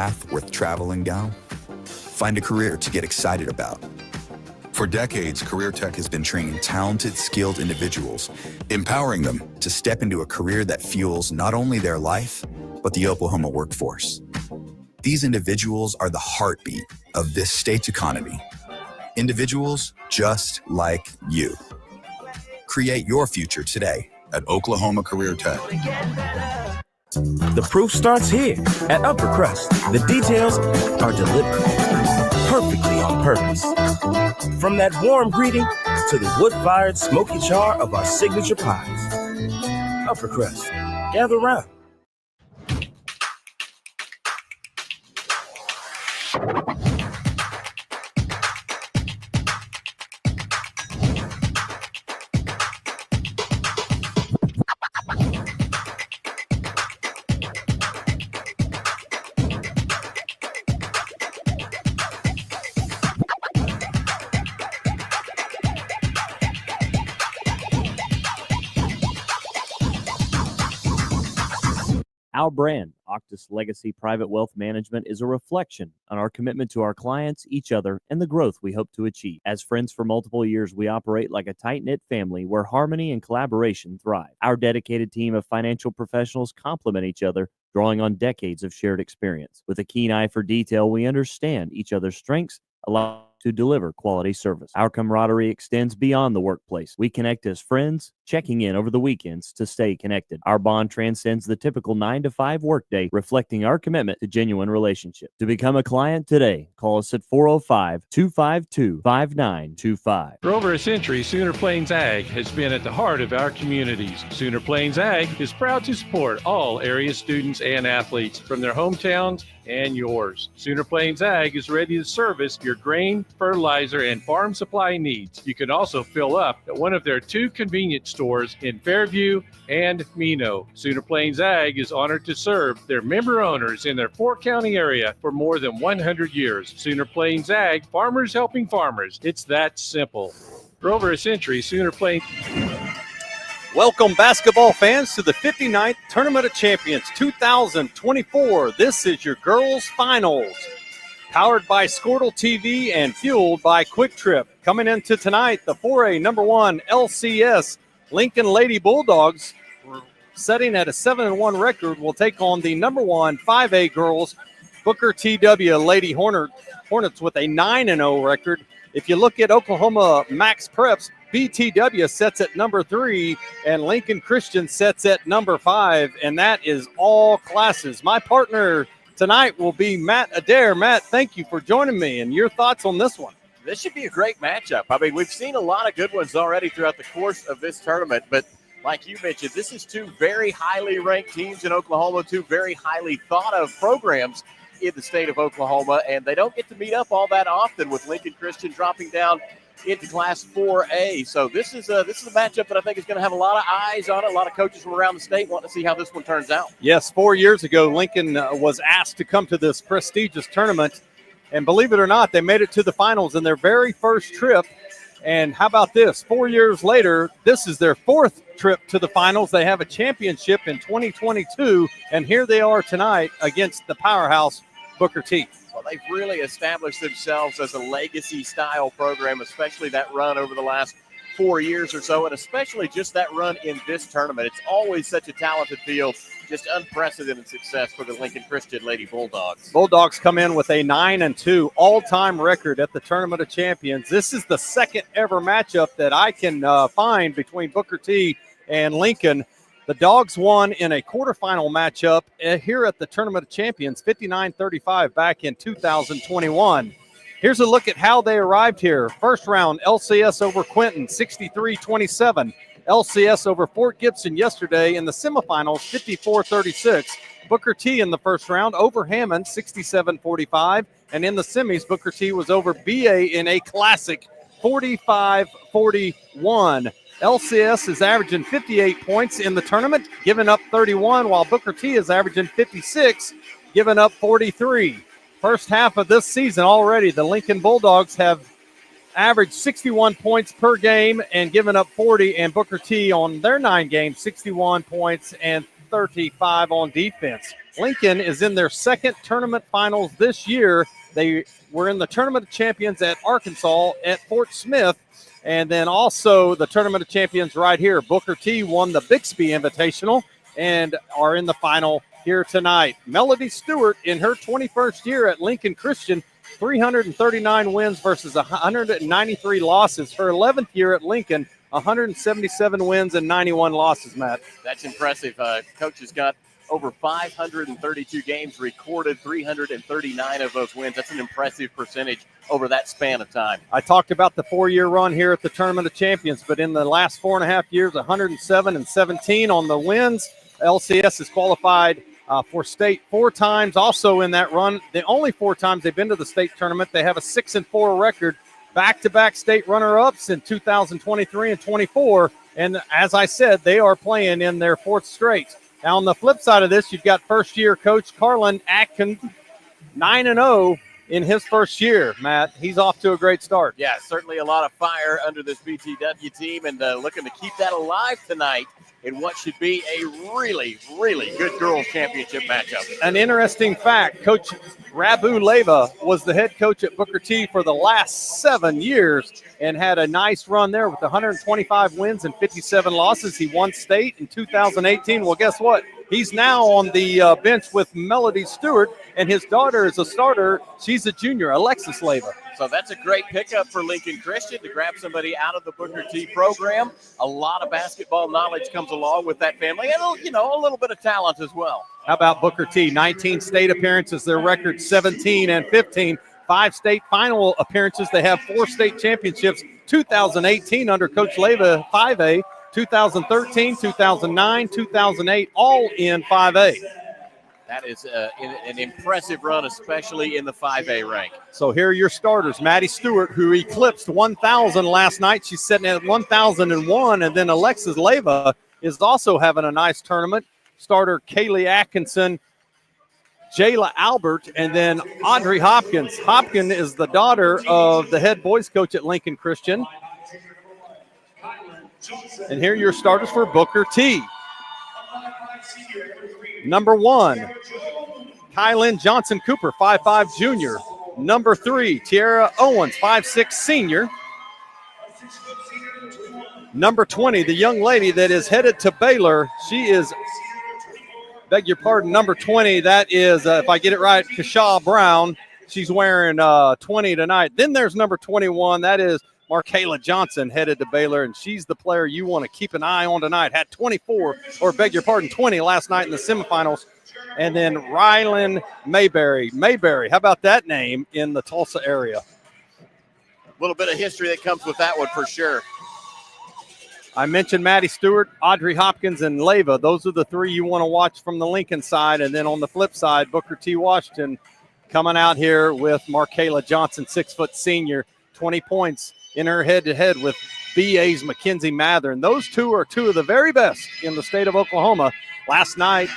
path worth traveling down? Find a career to get excited about. For decades, Career Tech has been training talented, skilled individuals, empowering them to step into a career that fuels not only their life, but the Oklahoma workforce. These individuals are the heartbeat of this state's economy. Individuals just like you. Create your future today at Oklahoma Career Tech. The proof starts here at Upper Crust. The details are delivered perfectly on purpose. From that warm greeting to the wood-fired smoky char of our signature pies. Upper Crust, gather around. Our brand, Octus Legacy Private Wealth Management, is a reflection on our commitment to our clients, each other, and the growth we hope to achieve. As friends for multiple years, we operate like a tight-knit family where harmony and collaboration thrive. Our dedicated team of financial professionals complement each other, drawing on decades of shared experience. With a keen eye for detail, we understand each other's strengths, allow to deliver quality service. Our camaraderie extends beyond the workplace. We connect as friends, checking in over the weekends to stay connected. Our bond transcends the typical 9-to-5 workday, reflecting our commitment to genuine relationships. To become a client today, call us at 405-252-5925. For over a century, Sooner Plains Ag has been at the heart of our communities. Sooner Plains Ag is proud to support all area students and athletes from their hometowns and yours. Sooner Plains Ag is ready to service your grain, fertilizer, and farm supply needs. You can also fill up at one of their 2 convenience stores in Fairview and Mino. Sooner Plains Ag is honored to serve their member owners in their 4-county area for more than 100 years. Sooner Plains Ag, farmers helping farmers. It's that simple. For over a century, Sooner Plains. Welcome, basketball fans, to the 59th Tournament of Champions 2024. This is your girls' finals. Powered by Squirtle TV and fueled by Quick Trip. Coming into tonight, the 4A number 1 LCS Lincoln Lady Bulldogs, setting at a 7-1 record, will take on the number 1 5A girls Booker TW Lady Hornets with a 9-0 record. If you look at Oklahoma Max Preps, BTW sets at number 3 and Lincoln Christian sets at number 5, and that is all classes. My partner tonight will be Matt Adair. Matt, thank you for joining me, and your thoughts on this one. This should be a great matchup. I mean, we've seen a lot of good ones already throughout the course of this tournament, but like you mentioned, this is 2 very highly ranked teams in Oklahoma, 2 very highly thought of programs in the state of Oklahoma, and they don't get to meet up all that often, with Lincoln Christian dropping down into Class 4A. So this is a matchup that I think is going to have a lot of eyes on it. A lot of coaches from around the state want to see how this one turns out. Yes, 4 years ago, Lincoln was asked to come to this prestigious tournament, and believe it or not, they made it to the finals in their very first trip. And how about this? 4 years later, this is their 4th trip to the finals. They have a championship in 2022, and here they are tonight against the powerhouse Booker T. Well, they've really established themselves as a legacy-style program, especially that run over the last 4 years or so, and especially just that run in this tournament. It's always such a talented field, just unprecedented success for the Lincoln Christian Lady Bulldogs. Bulldogs come in with a 9-2 all-time record at the Tournament of Champions. This is the second ever matchup that I can find between Booker T and Lincoln. The Dogs won in a quarterfinal matchup here at the Tournament of Champions, 59-35 back in 2021. Here's a look at how they arrived here. First round, LCS over Quinton, 63-27. LCS over Fort Gibson yesterday in the semifinals, 54-36. Booker T in the first round over Hammond, 67-45. And in the semis, Booker T was over BA in a classic, 45-41. LCS is averaging 58 points in the tournament, giving up 31, while Booker T is averaging 56, giving up 43. First half of this season already, the Lincoln Bulldogs have averaged 61 points per game and given up 40, and Booker T on their 9 games, 61 points and 35 on defense. Lincoln is in their second tournament finals this year. They were in the Tournament of Champions at Arkansas at Fort Smith, and then also the Tournament of Champions right here. Booker T won the Bixby Invitational and are in the final here tonight. Melody Stewart, in her 21st year at Lincoln Christian, 339 wins versus 193 losses. Her 11th year at Lincoln, 177 wins and 91 losses, Matt. That's impressive. Coach has got over 532 games recorded, 339 of those wins. That's an impressive percentage over that span of time. I talked about the 4-year run here at the Tournament of Champions, but in the last 4.5 years, 107 and 17 on the wins. LCS is qualified for state 4 times. Also in that run, the only 4 times they've been to the state tournament, they have a 6-4 record. Back-to-back state runner-ups in 2023 and 24. And as I said, they are playing in their 4th straight. Now, on the flip side of this, you've got first-year coach Carlin Atkins, 9-0 in his first year, Matt. He's off to a great start. Yeah, certainly a lot of fire under this BTW team, and looking to keep that alive tonight in what should be a really, really good girls championship matchup. An interesting fact, Coach Rabu Leva was the head coach at Booker T for the last 7 years and had a nice run there with 125 wins and 57 losses. He won state in 2018. Well, guess what? He's now on the bench with Melody Stewart, and his daughter is a starter. She's a junior, Alexis Leva. So that's a great pickup for Lincoln Christian to grab somebody out of the Booker T program. A lot of basketball knowledge comes along with that family, and a little bit of talent as well. How about Booker T? 19 state appearances, their record 17 and 15. 5 state final appearances. They have 4 state championships. 2018 under Coach Leva, 5A. 2013, 2009, 2008, all in 5A. That is an impressive run, especially in the 5A rank. So here are your starters. Maddie Stewart, who eclipsed 1,000 last night. She's sitting at 1,001. And then Alexis Leva is also having a nice tournament. Starter Kaylee Atkinson, Jayla Albert, and then Audrey Hopkins. Hopkins is the daughter of the head boys coach at Lincoln Christian. And here are your starters for Booker T. Number 1, Kylan Johnson Cooper, 5'5" junior. Number 3, Tiara Owens, 5'6" senior. Number 20, the young lady that is headed to Baylor. She is, beg your pardon, number 20. That is, if I get it right, Kashaw Brown. She's wearing 20 tonight. Then there's number 21. That is Markayla Johnson, headed to Baylor, and she's the player you want to keep an eye on tonight. Had 20 last night in the semifinals. And then Rylan Mayberry. Mayberry, how about that name in the Tulsa area? A little bit of history that comes with that one for sure. I mentioned Maddie Stewart, Audrey Hopkins, and Leva. Those are the 3 you want to watch from the Lincoln side. And then on the flip side, Booker T. Washington coming out here with Markayla Johnson, 6' senior, 20 points in her head-to-head with BA's Mackenzie Mather. And those 2 are 2 of the very best in the state of Oklahoma. Last night,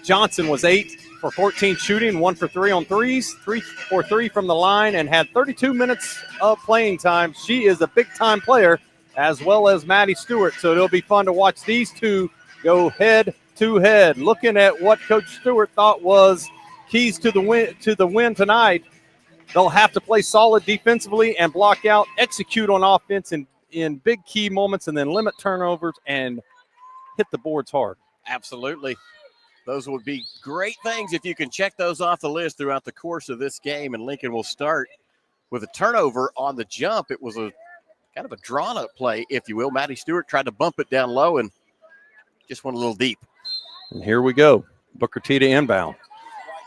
Johnson was 8 for 14 shooting, 1 for 3 on threes, 3 for 3 from the line, and had 32 minutes of playing time. She is a big-time player, as well as Maddie Stewart. So it'll be fun to watch these 2 go head-to-head. Looking at what Coach Stewart thought was keys to the win tonight. They'll have to play solid defensively and block out, execute on offense in big key moments, and then limit turnovers and hit the boards hard. Absolutely. Those would be great things if you can check those off the list throughout the course of this game. And Lincoln will start with a turnover on the jump. It was a kind of a drawn-up play, if you will. Maddie Stewart tried to bump it down low and just went a little deep. And here we go. Booker T to inbound.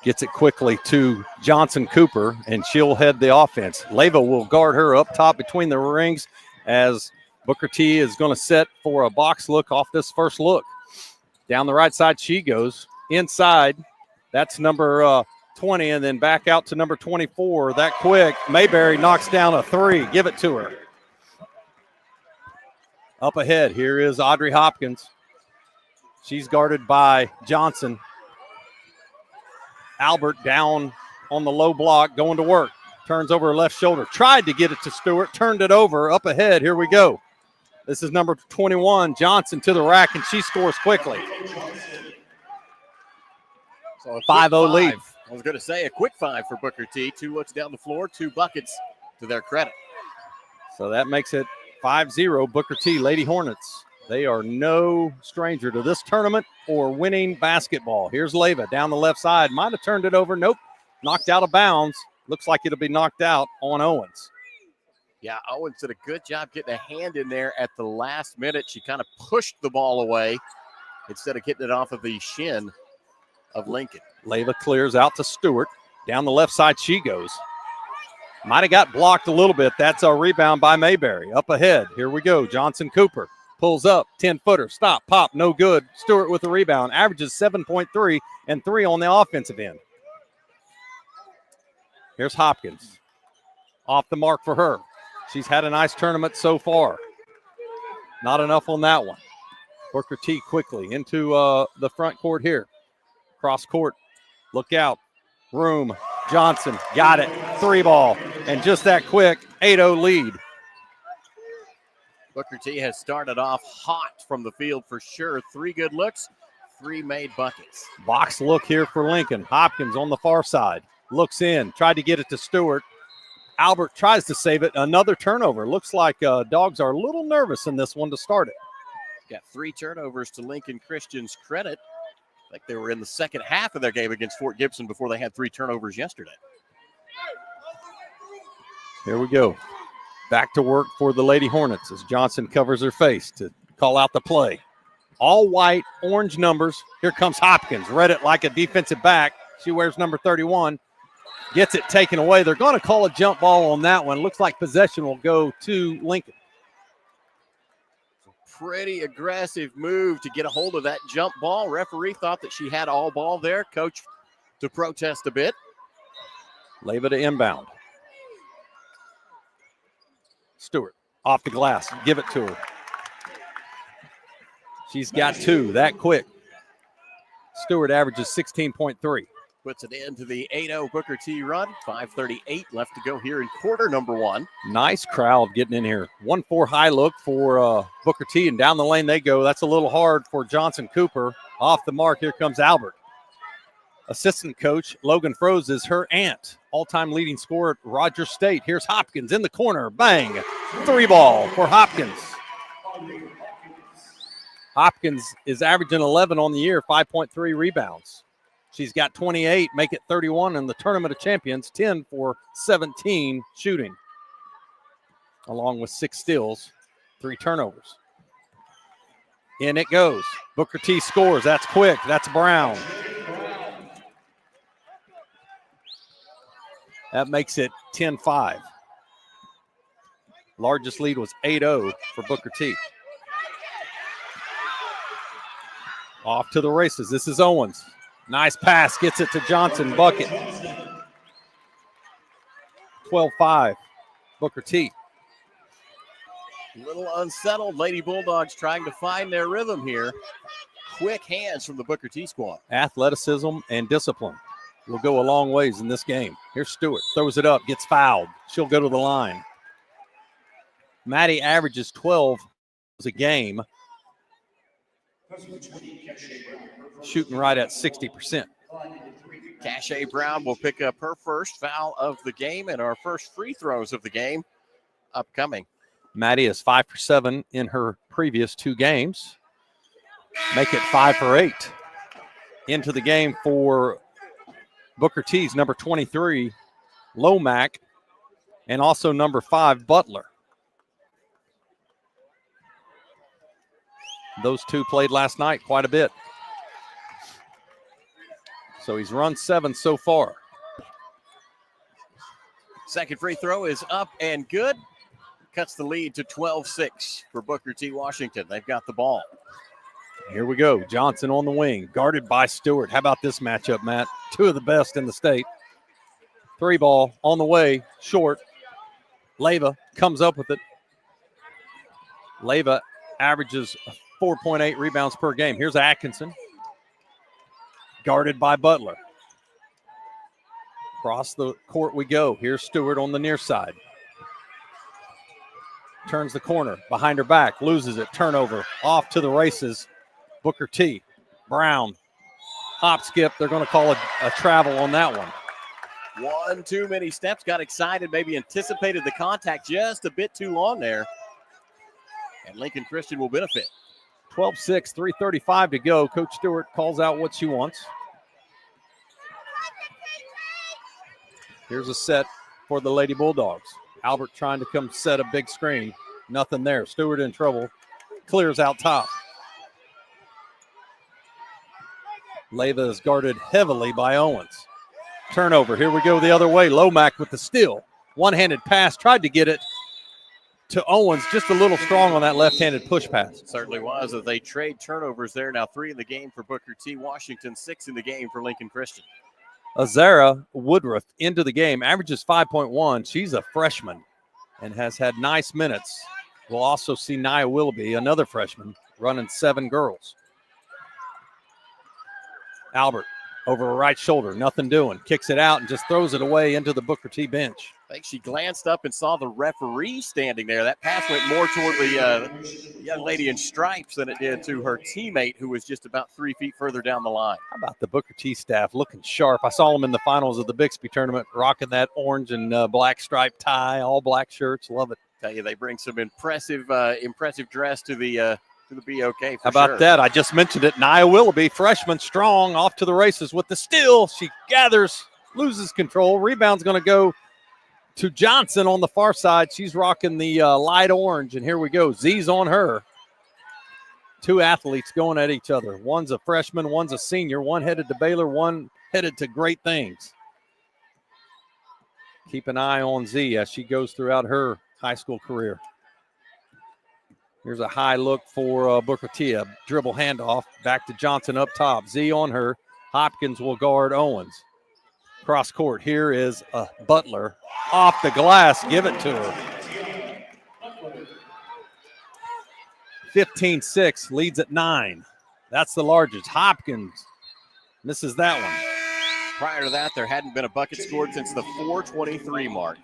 Gets it quickly to Johnson Cooper, and she'll head the offense. Leva will guard her up top between the rings as Booker T is going to set for a box look off this first look. Down the right side she goes. Inside, that's number 20, and then back out to number 24. That quick, Mayberry knocks down a 3. Give it to her. Up ahead, here is Audrey Hopkins. She's guarded by Johnson. Albert down on the low block, going to work. Turns over her left shoulder. Tried to get it to Stewart. Turned it over. Up ahead. Here we go. This is number 21, Johnson, to the rack, and she scores quickly. So a 5-0 lead. I was going to say a quick 5 for Booker T. 2 looks down the floor, 2 buckets to their credit. So that makes it 5-0 Booker T. Lady Hornets. They are no stranger to this tournament or winning basketball. Here's Leyva down the left side. Might have turned it over. Nope. Knocked out of bounds. Looks like it'll be knocked out on Owens. Yeah, Owens did a good job getting a hand in there at the last minute. She kind of pushed the ball away instead of getting it off of the shin of Lincoln. Leyva clears out to Stewart. Down the left side she goes. Might have got blocked a little bit. That's a rebound by Mayberry. Up ahead. Here we go. Johnson Cooper pulls up. 10-footer. Stop. Pop. No good. Stewart with the rebound. Averages 7.3 and 3 on the offensive end. Here's Hopkins. Off the mark for her. She's had a nice tournament so far. Not enough on that one. Booker T quickly into the front court here. Cross court. Look out. Room. Johnson. Got it. 3-ball. And just that quick, 8-0 lead. Booker T has started off hot from the field for sure. 3 good looks, 3 made buckets. Box look here for Lincoln. Hopkins on the far side. Looks in. Tried to get it to Stewart. Albert tries to save it. Another turnover. Looks like Dogs are a little nervous in this one to start it. Got 3 turnovers to Lincoln Christian's credit. Like they were in the second half of their game against Fort Gibson before they had 3 turnovers yesterday. Here we go. Back to work for the Lady Hornets as Johnson covers her face to call out the play. All white, orange numbers. Here comes Hopkins. Read it like a defensive back. She wears number 31. Gets it taken away. They're going to call a jump ball on that one. Looks like possession will go to Lincoln. Pretty aggressive move to get a hold of that jump ball. Referee thought that she had all ball there. Coach to protest a bit. Leyva to inbound. Stewart off the glass. Give it to her. She's got 2 that quick. Stewart averages 16.3. Puts it into the 8-0 Booker T run. 5:38 left to go here in quarter number 1. Nice crowd getting in here. 1-4 high look for Booker T, and down the lane they go. That's a little hard for Johnson Cooper. Off the mark, here comes Albert. Assistant coach Logan Froese is her aunt. All-time leading scorer at Rogers State. Here's Hopkins in the corner. Bang. 3-ball for Hopkins. Hopkins is averaging 11 on the year, 5.3 rebounds. She's got 28, make it 31 in the Tournament of Champions, 10 for 17 shooting, along with 6 steals, 3 turnovers. In it goes. Booker T scores. That's quick. That's Brown. That makes it 10-5. Largest lead was 8-0 for Booker T. Off to the races. This is Owens. Nice pass. Gets it to Johnson. Bucket. 12-5. Booker T. A little unsettled. Lady Bulldogs trying to find their rhythm here. Quick hands from the Booker T squad. Athleticism and discipline will go a long ways in this game. Here's Stewart. Throws it up. Gets fouled. She'll go to the line. Maddie averages 12 a game. Shooting right at 60%. Cache Brown will pick up her first foul of the game and our first free throws of the game upcoming. Maddie is 5 for 7 in her previous 2 games. Make it 5 for 8. Into the game for Booker T's number 23, Lomack, and also number 5, Butler. Those 2 played last night quite a bit. So he's run 7 so far. Second free throw is up and good. Cuts the lead to 12-6 for Booker T. Washington. They've got the ball. Here we go. Johnson on the wing, guarded by Stewart. How about this matchup, Matt? 2 of the best in the state. 3-ball on the way, short. Leyva comes up with it. Leyva averages 4.8 rebounds per game. Here's Atkinson. Guarded by Butler. Across the court we go. Here's Stewart on the near side. Turns the corner. Behind her back. Loses it. Turnover. Off to the races. Booker T. Brown. hop skip. They're going to call a travel on that one. One too many steps, got excited, maybe anticipated the contact just a bit too long there. And Lincoln Christian will benefit. 12-6, 3:35 to go. Coach Stewart calls out what she wants. Here's a set for the Lady Bulldogs. Albert trying to come set a big screen. Nothing there. Stewart in trouble. Clears out top. Leyva is guarded heavily by Owens. Turnover. Here we go the other way. Lomack with the steal. One-handed pass. Tried to get it to Owens. Just a little strong on that left-handed push pass. It certainly was. As they trade turnovers there. Now 3 in the game for Booker T. Washington, 6 in the game for Lincoln Christian. Azara Woodruff into the game. Averages 5.1. She's a freshman and has had nice minutes. We'll also see Nia Willoughby, another freshman, running 7 girls. Albert over her right shoulder, nothing doing. Kicks it out and just throws it away into the Booker T bench. I think she glanced up and saw the referee standing there. That pass went more toward the young lady in stripes than it did to her teammate, who was just about 3 feet further down the line. How about the Booker T staff looking sharp? I saw them in the finals of the Bixby tournament, rocking that orange and black striped tie, all black shirts. Love it. Tell you, they bring some impressive dress to the BOK. How about that? I just mentioned it. Nia Willoughby, freshman, strong, off to the races with the steal. She gathers, loses control. Rebound's going to go to Johnson on the far side. She's rocking the light orange, and here we go. Z's on her. 2 athletes going at each other. One's a freshman, one's a senior. One headed to Baylor, one headed to great things. Keep an eye on Z as she goes throughout her high school career. Here's a high look for Booker T. A dribble handoff back to Johnson up top. Z on her. Hopkins will guard Owens. Cross court. Here is Butler off the glass. Give it to her. 15-6, leads at 9. That's the largest. Hopkins misses that one. Prior to that, there hadn't been a bucket scored since the 4:23 mark.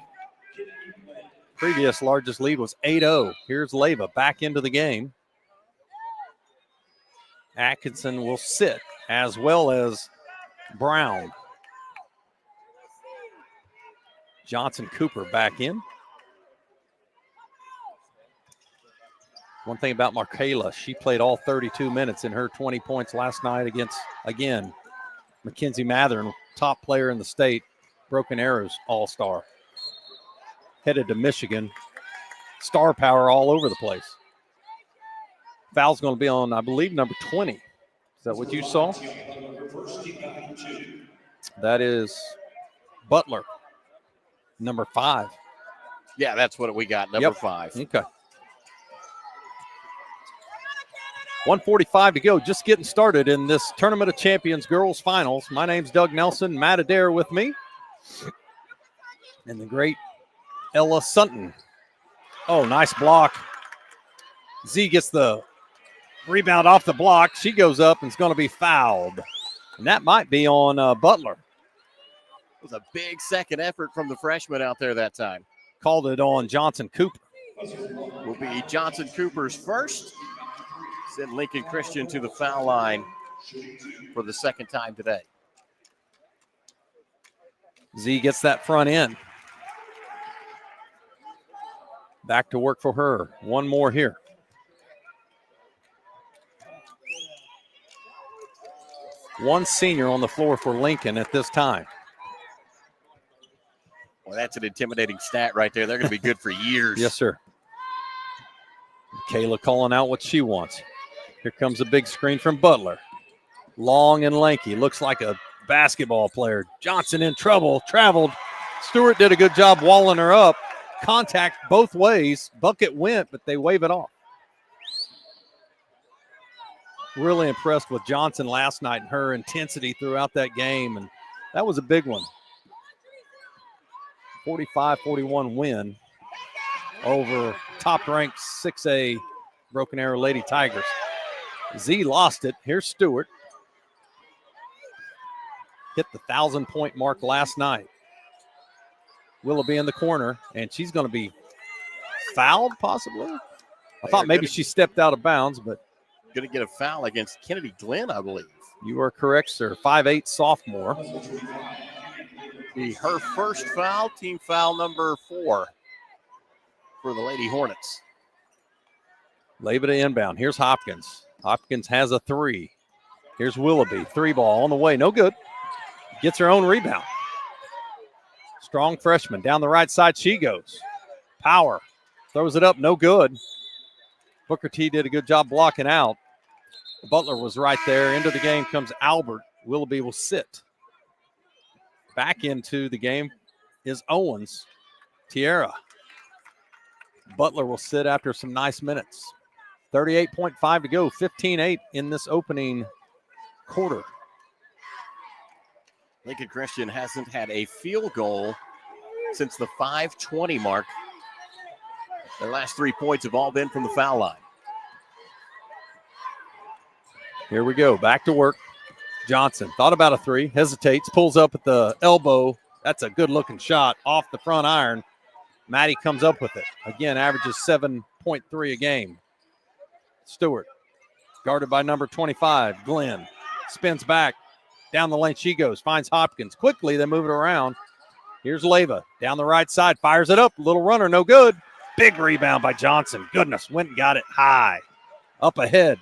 Previous largest lead was 8-0. Here's Leyva back into the game. Atkinson will sit, as well as Brown. Johnson Cooper back in. One thing about Markayla, she played all 32 minutes in her 20 points last night against, again, Mackenzie Mathern, top player in the state, Broken Arrows all-star. Headed to Michigan. Star power all over the place. Foul's going to be on, I believe, number 20. Is that what you saw? That is Butler, number 5. Yeah, that's what we got, number 5. Okay. 1:45 to go, just getting started in this Tournament of Champions girls finals. My name's Doug Nelson, Matt Adair with me, and the great Ella Sutton. Oh, nice block. Z gets the rebound off the block. She goes up and is going to be fouled. And that might be on Butler. It was a big second effort from the freshman out there that time. Called it on Johnson Cooper. Will be Johnson Cooper's first. Send Lincoln Christian to the foul line for the second time today. Z gets that front end. Back to work for her. One more here. One senior on the floor for Lincoln at this time. Well, that's an intimidating stat right there. They're going to be good for years. Yes, sir. Kayla calling out what she wants. Here comes a big screen from Butler. Long and lanky. Looks like a basketball player. Johnson in trouble. Traveled. Stewart did a good job walling her up. Contact both ways. Bucket went, but they wave it off. Really impressed with Johnson last night and her intensity throughout that game, and that was a big one. 45-41 win over top-ranked 6A Broken Arrow Lady Tigers. Z lost it. Here's Stewart. Hit the 1,000-point mark last night. Willoughby in the corner, and she's going to be fouled possibly. I thought maybe she stepped out of bounds, but going to get a foul against Kennedy Glenn, I believe. You are correct, sir. 5'8" sophomore. Be her first foul, team foul number 4 for the Lady Hornets. Leyva to inbound. Here's Hopkins. Hopkins has a 3. Here's Willoughby. 3 ball on the way. No good. Gets her own rebound. Strong freshman. Down the right side she goes. Power. Throws it up. No good. Booker T did a good job blocking out. Butler was right there. Into the game comes Albert. Willoughby will sit. Back into the game is Owens. Tierra. Butler will sit after some nice minutes. 38.5 to go. 15-8 in this opening quarter. Lincoln Christian hasn't had a field goal since the 5:20 mark. Their last 3 points have all been from the foul line. Here we go. Back to work. Johnson thought about a 3, hesitates, pulls up at the elbow. That's a good-looking shot off the front iron. Maddie comes up with it. Again, averages 7.3 a game. Stewart, guarded by number 25, Glenn. Spins back. Down the lane she goes. Finds Hopkins. Quickly, they move it around. Here's Leyva. Down the right side. Fires it up. Little runner, no good. Big rebound by Johnson. Goodness, went and got it high. Up ahead.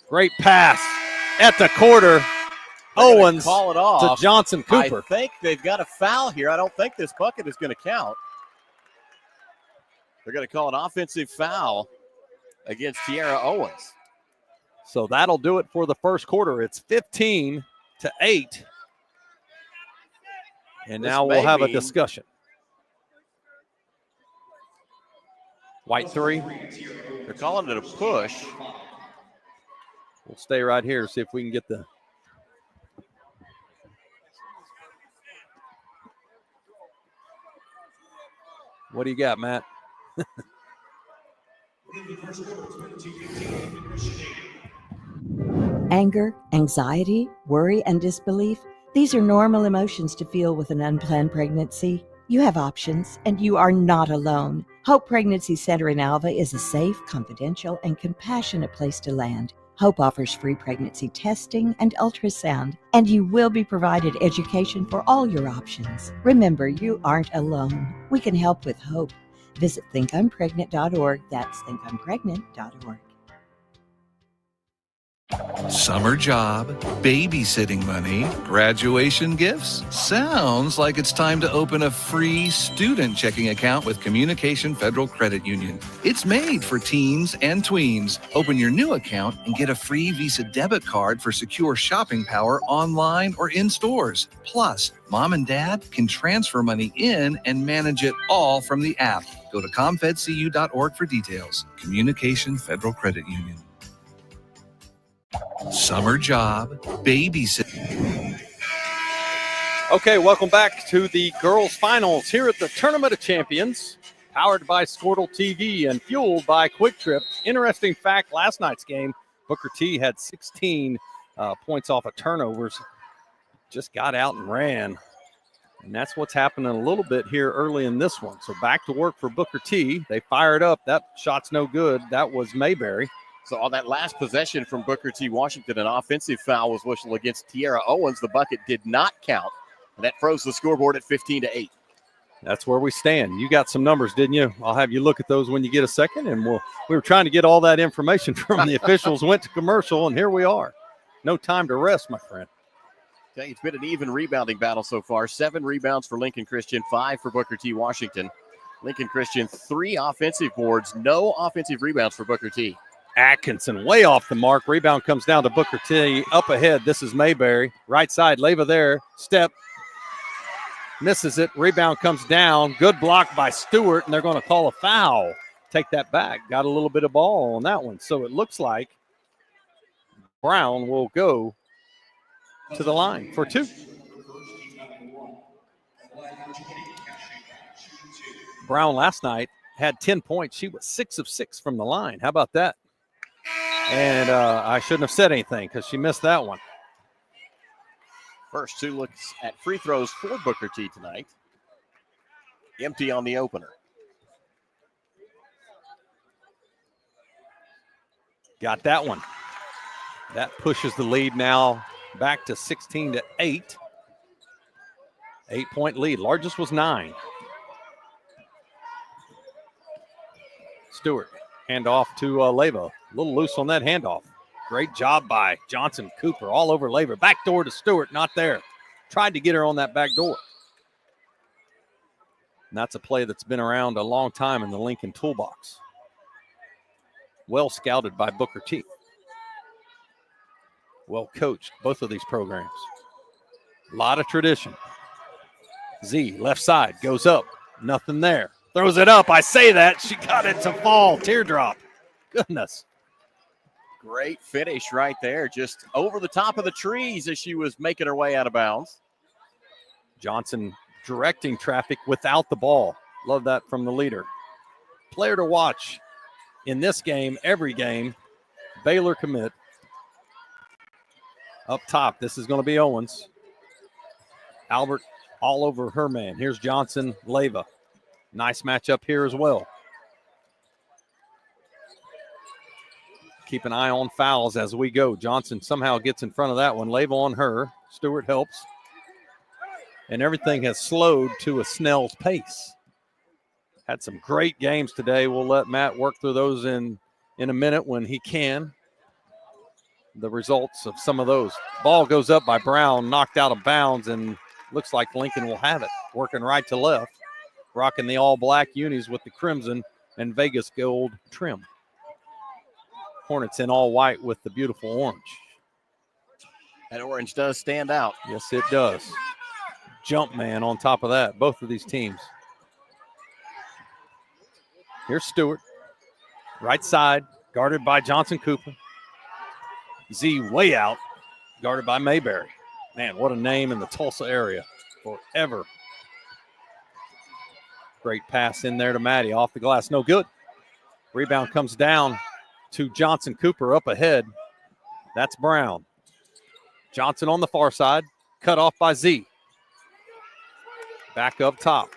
Great pass at the quarter. Owens call it off to Johnson Cooper. I think they've got a foul here. I don't think this bucket is going to count. They're going to call an offensive foul against Tierra Owens. So that'll do it for the first quarter. It's 15-8. And now we'll have a discussion. White 3. They're calling it a push. We'll stay right here, see if we can get the. What do you got, Matt? Anger, anxiety, worry, and disbelief. These are normal emotions to feel with an unplanned pregnancy. You have options, and you are not alone. Hope Pregnancy Center in Alva is a safe, confidential, and compassionate place to land. Hope offers free pregnancy testing and ultrasound, and you will be provided education for all your options. Remember, you aren't alone. We can help with hope. Visit thinkimpregnant.org. That's thinkimpregnant.org. Summer job, babysitting money, graduation gifts. Sounds like it's time to open a free student checking account with Communication Federal Credit Union. It's made for teens and tweens. Open your new account and get a free Visa debit card for secure shopping power online or in stores. Plus, mom and dad can transfer money in and manage it all from the app. Go to comfedcu.org for details. Communication Federal Credit Union. Summer job, babysitting. Okay, welcome back to the girls' finals here at the Tournament of Champions, powered by Squirtle TV and fueled by Quick Trip. Interesting fact, last night's game, Booker T had 16 points off of turnovers, just got out and ran. And that's what's happening a little bit here early in this one. So back to work for Booker T. They fired up. That shot's no good. That was Mayberry. So on that last possession from Booker T. Washington, an offensive foul was whistled against Tierra Owens. The bucket did not count, and that froze the scoreboard at 15-8. That's where we stand. You got some numbers, didn't you? I'll have you look at those when you get a second, and we were trying to get all that information from the officials, went to commercial, and here we are. No time to rest, my friend. Okay, it's been an even rebounding battle so far. 7 rebounds for Lincoln Christian, 5 for Booker T. Washington. Lincoln Christian, 3 offensive boards, no offensive rebounds for Booker T. Atkinson way off the mark. Rebound comes down to Booker T. Up ahead, this is Mayberry. Right side, Leyva there. Step. Misses it. Rebound comes down. Good block by Stewart, and they're going to call a foul. Take that back. Got a little bit of ball on that one. So it looks like Brown will go to the line for 2. Brown last night had 10 points. She was 6 of 6 from the line. How about that? And I shouldn't have said anything because she missed that one. First 2 looks at free throws for Booker T tonight. Empty on the opener. Got that one. That pushes the lead now back to 16-8. 8-point lead. Largest was 9. Stewart, hand off to Leva. A little loose on that handoff. Great job by Johnson Cooper all over Leva. Back door to Stewart, not there. Tried to get her on that back door. And that's a play that's been around a long time in the Lincoln toolbox. Well scouted by Booker T. Well coached, both of these programs. A lot of tradition. Z, left side, goes up. Nothing there. Throws it up. I say that. She got it to fall. Teardrop. Goodness. Great finish right there. Just over the top of the trees as she was making her way out of bounds. Johnson directing traffic without the ball. Love that from the leader. Player to watch in this game, every game, Baylor commit. Up top, this is going to be Owens. Albert all over her man. Here's Johnson, Leva. Nice matchup here as well. Keep an eye on fouls as we go. Johnson somehow gets in front of that one. Leva on her. Stewart helps. And everything has slowed to a snail's pace. Had some great games today. We'll let Matt work through those in a minute when he can. The results of some of those. Ball goes up by Brown, knocked out of bounds, and looks like Lincoln will have it. Working right to left. Rocking the all-black unis with the crimson and Vegas gold trim. Hornets in all white with the beautiful orange. That orange does stand out. Yes, it does. Jump man on top of that, both of these teams. Here's Stewart. Right side, guarded by Johnson Cooper. Z way out, guarded by Mayberry. Man, what a name in the Tulsa area forever. Great pass in there to Maddie, off the glass, no good. Rebound comes down to Johnson Cooper up ahead. That's Brown. Johnson on the far side, cut off by Z. Back up top,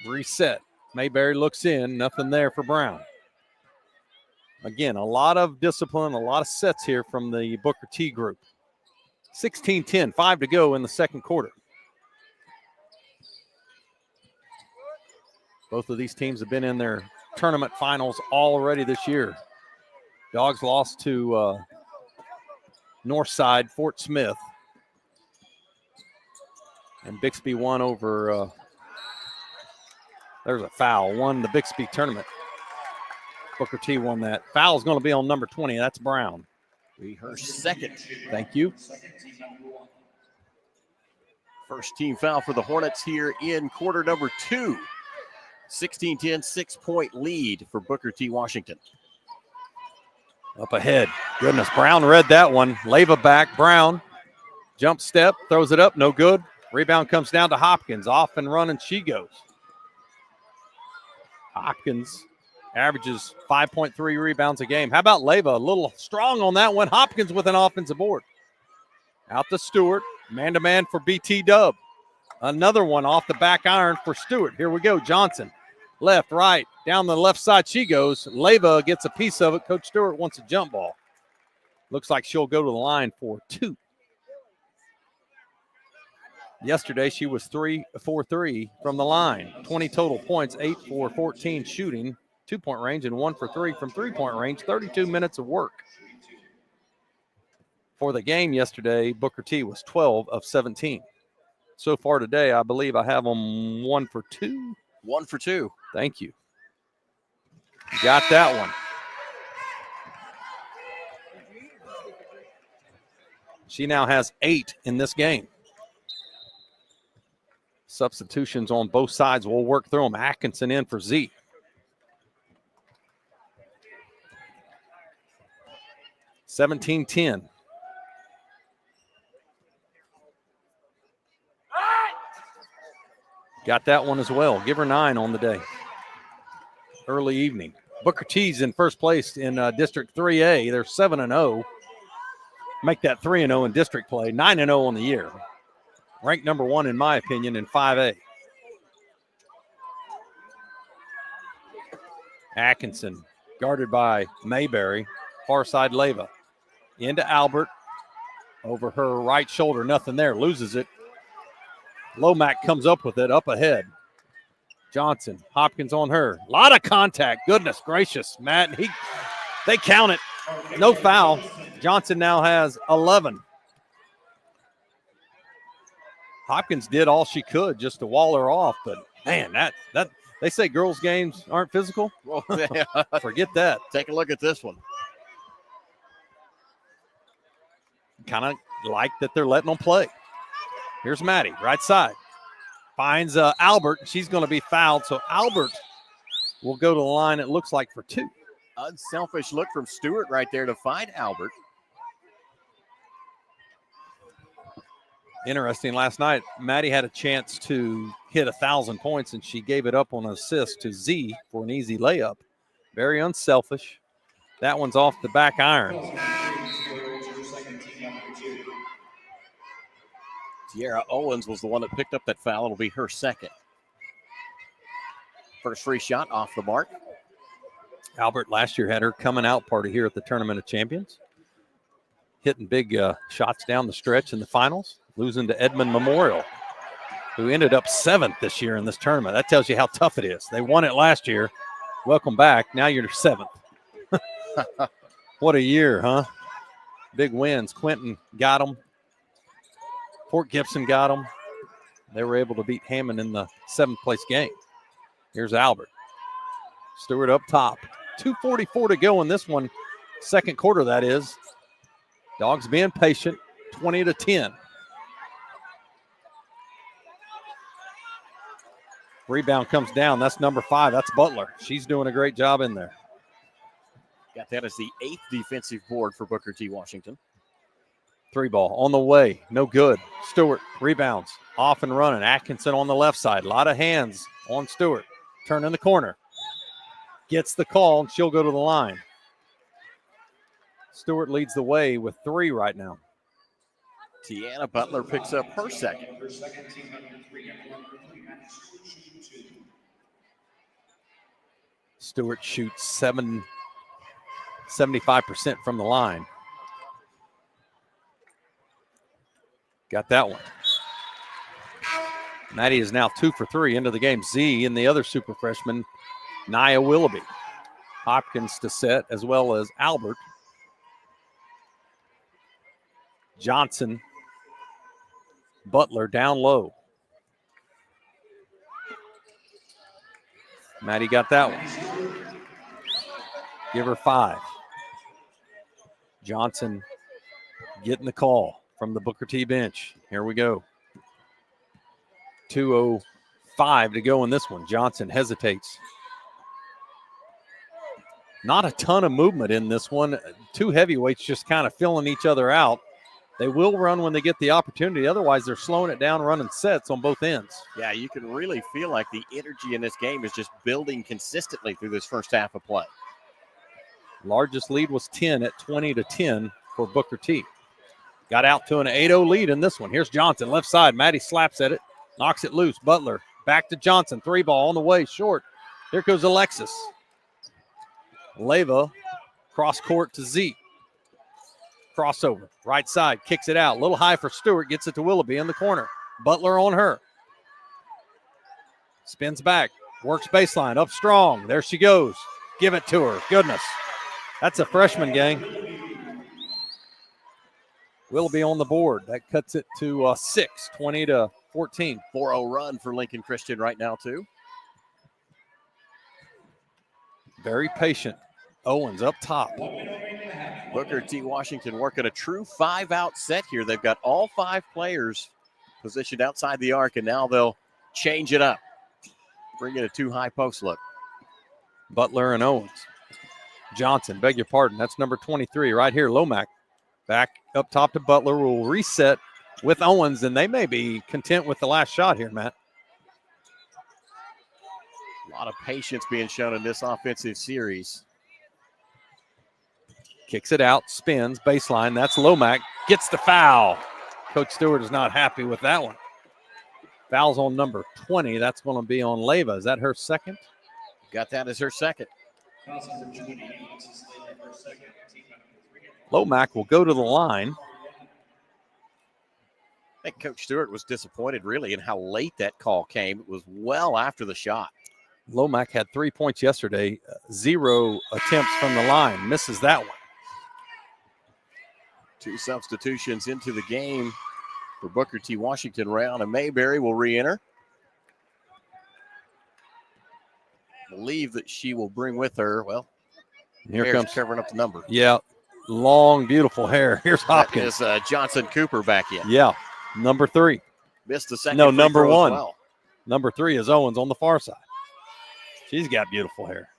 reset. Mayberry looks in, nothing there for Brown. Again, a lot of discipline, a lot of sets here from the Booker T group. 16-10, 5 to go in the second quarter. Both of these teams have been in their tournament finals already this year. Dogs lost to Northside, Fort Smith. And Bixby won over, there's a foul, won the Bixby tournament. Booker T won that. Foul's going to be on number 20. That's Brown. Be her second. Thank you. First team foul for the Hornets here in quarter number 2. 16-10, 6-point lead for Booker T. Washington. Up ahead. Goodness, Brown read that one. Leva back. Brown. Jump step. Throws it up. No good. Rebound comes down to Hopkins. Off and running she goes. Hopkins averages 5.3 rebounds a game. How about Leva? A little strong on that one. Hopkins with an offensive board. Out to Stewart. Man-to-man for BT Dub. Another one off the back iron for Stewart. Here we go. Johnson. Left, right. Down the left side she goes. Leva gets a piece of it. Coach Stewart wants a jump ball. Looks like she'll go to the line for 2. Yesterday, she was 3 for 3 from the line. 20 total points, 8 for 14 shooting, 2-point range, and 1 for 3 from 3-point range, 32 minutes of work. For the game yesterday, Booker T was 12 of 17. So far today, I believe I have them 1 for 2. 1 for 2. Thank you. Got that one. She now has 8 in this game. Substitutions on both sides. We'll work through them. Atkinson in for Z. $17-10. Got that one as well. Give her 9 on the day. Early evening. Booker T's in first place in District 3A. They're 7-0. Make that 3-0 in district play. 9-0 on the year. Ranked number 1, in my opinion, in 5A. Atkinson, guarded by Mayberry. Far side Leva. Into Albert. Over her right shoulder, nothing there, loses it. Lomack comes up with it, up ahead. Johnson, Hopkins on her. A lot of contact, goodness gracious, Matt. They count it, no foul. Johnson now has 11. Hopkins did all she could just to wall her off, but man, that they say girls' games aren't physical. Well, yeah. Forget that. Take a look at this one. Kind of like that they're letting them play. Here's Maddie, right side. Finds Albert. She's going to be fouled, so Albert will go to the line, it looks like, for 2. Unselfish look from Stewart right there to find Albert. Interesting, last night, Maddie had a chance to hit 1,000 points, and she gave it up on an assist to Z for an easy layup. Very unselfish. That one's off the back iron. Tiara Owens was the one that picked up that foul. It'll be her second. First free shot off the mark. Albert last year had her coming out party here at the Tournament of Champions. Hitting big shots down the stretch in the finals. Losing to Edmond Memorial, who ended up 7th this year in this tournament. That tells you how tough it is. They won it last year. Welcome back. Now you're 7th. What a year, huh? Big wins. Quinton got them. Fort Gibson got them. They were able to beat Hammond in the 7th place game. Here's Albert. Stewart up top. 2:44 to go in this one. Second quarter, that is. Dogs being patient. 20-10. Rebound comes down. That's number 5. That's Butler. She's doing a great job in there. Got that as the 8th defensive board for Booker T. Washington. 3-ball on the way. No good. Stewart rebounds. Off and running. Atkinson on the left side. A lot of hands on Stewart. Turn in the corner. Gets the call, and she'll go to the line. Stewart leads the way with 3 right now. Tiana Butler picks up her second. Stewart shoots 75% from the line. Got that one. Maddie is now 2 for 3 into the game. Z and the other super freshman, Nia Willoughby. Hopkins to set, as well as Albert. Johnson, Butler down low. Maddie got that one. Give her 5. Johnson getting the call from the Booker T bench. Here we go. 2:05 to go in this one. Johnson hesitates. Not a ton of movement in this one. 2 heavyweights just kind of filling each other out. They will run when they get the opportunity. Otherwise, they're slowing it down, running sets on both ends. Yeah, you can really feel like the energy in this game is just building consistently through this first half of play. Largest lead was 10 at 20-10 for Booker T. Got out to an 8-0 lead in this one. Here's Johnson, left side. Maddie slaps at it, knocks it loose. Butler back to Johnson. 3-ball on the way, short. Here goes Alexis. Leva, cross court to Z. Crossover, right side, kicks it out. A little high for Stewart, gets it to Willoughby in the corner. Butler on her. Spins back, works baseline, up strong. There she goes. Give it to her. Goodness. That's a freshman, gang. Willoughby on the board. That cuts it to 6, 20-14. 4-0 run for Lincoln Christian right now, too. Very patient. Owens up top. Booker T. Washington working a true 5-out set here. They've got all 5 players positioned outside the arc, and now they'll change it up. Bring it a 2-high post look. Butler and Owens. Johnson, beg your pardon. That's number 23 right here. Lomack back up top to Butler. Will reset with Owens, and they may be content with the last shot here, Matt. A lot of patience being shown in this offensive series. Kicks it out, spins, baseline. That's Lomack. Gets the foul. Coach Stewart is not happy with that one. Foul's on number 20. That's going to be on Leva. Is that her second? Got that as her second. Lomack will go to the line. I think Coach Stewart was disappointed really in how late that call came. It was well after the shot. Lomac had 3 points yesterday, 0 attempts from the line. Misses that one. 2 substitutions into the game for Booker T. Washington. Round and Mayberry will re-enter. Believe that she will bring with her, well, here comes covering up the number. Yeah, long, beautiful hair. Here's Hopkins. That is Johnson Cooper back in. Yeah, number 3. Missed the second. No, number 1. Well. Number 3 is Owens on the far side. She's got beautiful hair.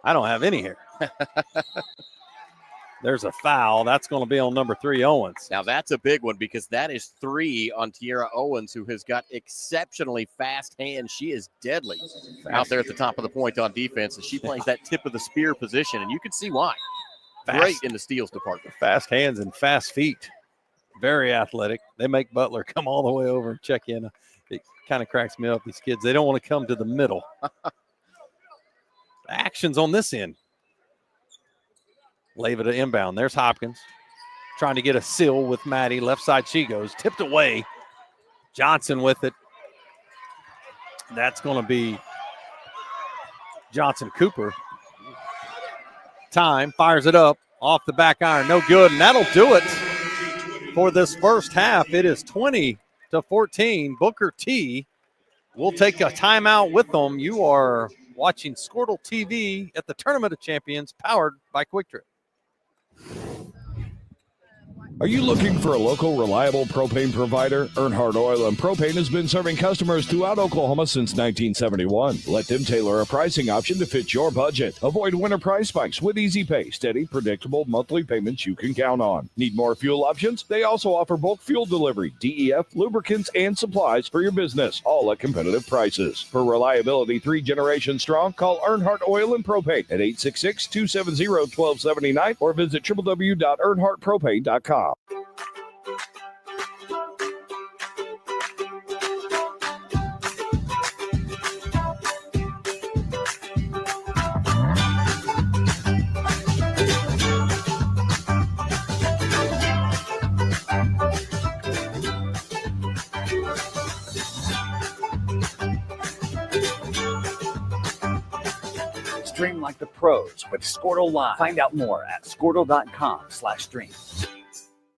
I don't have any hair. There's a foul. That's going to be on number 3, Owens. Now, that's a big one because that is 3 on Tierra Owens, who has got exceptionally fast hands. She is deadly out there at the top of the point on defense, and she plays that tip of the spear position, and you can see why. Great in the steals department. Fast hands and fast feet. Very athletic. They make Butler come all the way over and check in. It kind of cracks me up. These kids, they don't want to come to the middle. Actions on this end. Leva to inbound. There's Hopkins trying to get a seal with Maddie. Left side she goes. Tipped away. Johnson with it. That's going to be Johnson Cooper. Time. Fires it up. Off the back iron. No good. And that'll do it for this first half. It is 20-14. Booker T will take a timeout with them. You are watching Squirtle TV at the Tournament of Champions, powered by Quick Trip. Are you looking for a local, reliable propane provider? Earnhardt Oil and Propane has been serving customers throughout Oklahoma since 1971. Let them tailor a pricing option to fit your budget. Avoid winter price spikes with easy pay, steady, predictable monthly payments you can count on. Need more fuel options? They also offer bulk fuel delivery, DEF, lubricants, and supplies for your business, all at competitive prices. For reliability 3 generations strong, call Earnhardt Oil and Propane at 866-270-1279 or visit www.earnhardtpropane.com. Stream like the pros with Squirtle Live. Find out more at squirtle.com/stream.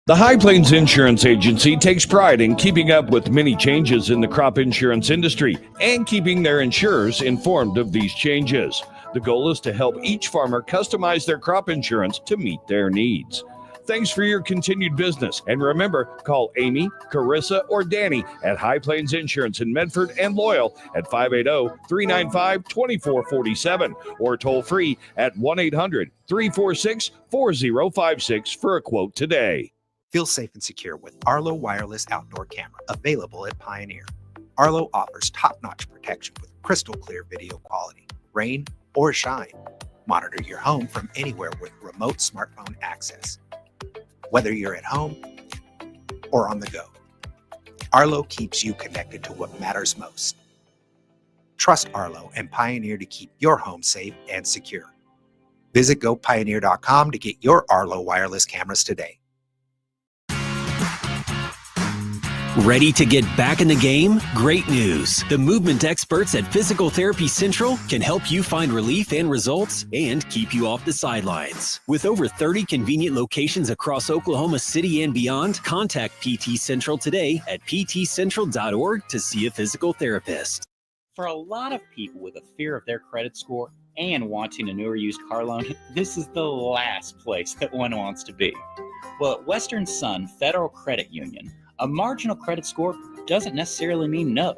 The High Plains Insurance Agency takes pride in keeping up with many changes in the crop insurance industry and keeping their insurers informed of these changes. The goal is to help each farmer customize their crop insurance to meet their needs. Thanks for your continued business. And remember, call Amy, Carissa, or Danny at High Plains Insurance in Medford and Loyal at 580-395-2447 or toll free at 1-800-346-4056 for a quote today. Feel safe and secure with Arlo Wireless Outdoor Camera, available at Pioneer. Arlo offers top-notch protection with crystal clear video quality, rain or shine. Monitor your home from anywhere with remote smartphone access, whether you're at home or on the go. Arlo keeps you connected to what matters most. Trust Arlo and Pioneer to keep your home safe and secure. Visit gopioneer.com to get your Arlo wireless cameras today. Ready to get back in the game? Great news. The movement experts at Physical Therapy Central can help you find relief and results and keep you off the sidelines. With over 30 convenient locations across Oklahoma City and beyond, contact PT Central today at ptcentral.org to see a physical therapist. For a lot of people with a fear of their credit score and wanting a newer used car loan, this is the last place that one wants to be. Well, at Western Sun Federal Credit Union, a marginal credit score doesn't necessarily mean no.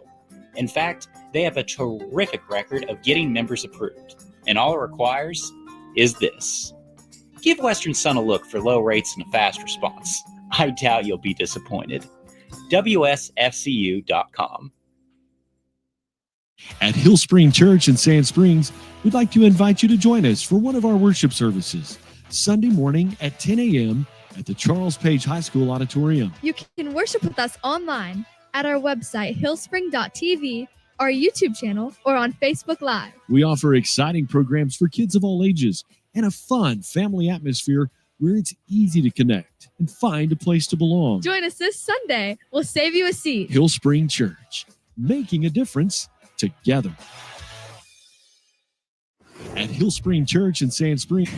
In fact, they have a terrific record of getting members approved. And all it requires is this. Give Western Sun a look for low rates and a fast response. I doubt you'll be disappointed. WSFCU.com. At Hillspring Church in Sand Springs, we'd like to invite you to join us for one of our worship services, Sunday morning at 10 a.m. at the Charles Page High School Auditorium. You can worship with us online at our website, hillspring.tv, our YouTube channel, or on Facebook Live. We offer exciting programs for kids of all ages and a fun family atmosphere where it's easy to connect and find a place to belong. Join us this Sunday. We'll save you a seat. Hill Spring Church, making a difference together. At Hill Spring Church in Sand Springs.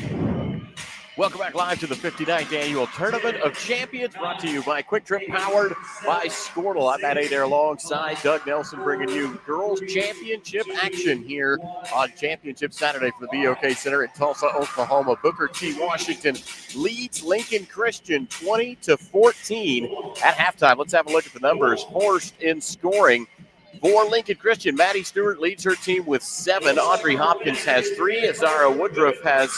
Welcome back live to the 59th Annual Tournament of Champions, brought to you by Quick Trip, powered by Squirtle. I'm Matt Adair alongside Doug Nelson, bringing you girls championship action here on Championship Saturday for the BOK Center in Tulsa, Oklahoma. Booker T. Washington leads Lincoln Christian 20-14 at halftime. Let's have a look at the numbers. First in scoring for Lincoln Christian, Maddie Stewart leads her team with 7. Audrey Hopkins has 3. Azara Woodruff has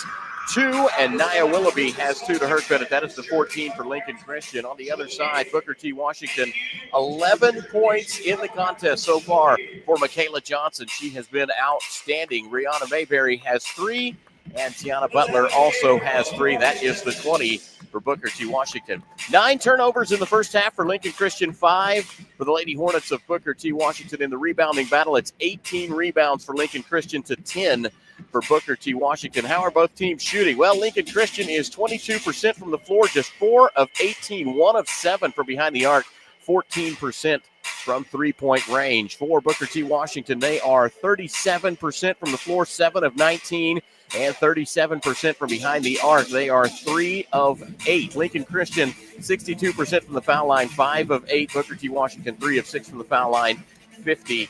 2, and Nia Willoughby has 2 to her credit. That is the 14 for Lincoln Christian. On the other side, Booker T. Washington, 11 points in the contest so far for Michaela Johnson. She has been outstanding. Rihanna Mayberry has 3, and Tiana Butler also has 3. That is the 20 for Booker T. Washington. 9 turnovers in the first half for Lincoln Christian, 5 for the Lady Hornets of Booker T. Washington. In the rebounding battle, it's 18 rebounds for Lincoln Christian to 10 for Booker T. Washington. How are both teams shooting? Well, Lincoln Christian is 22% from the floor, just 4 of 18, 1 of 7 from behind the arc, 14% from three-point range. For Booker T. Washington, they are 37% from the floor, 7 of 19, and 37% from behind the arc. They are 3 of 8. Lincoln Christian, 62% from the foul line, 5 of 8. Booker T. Washington, 3 of 6 from the foul line, 50%.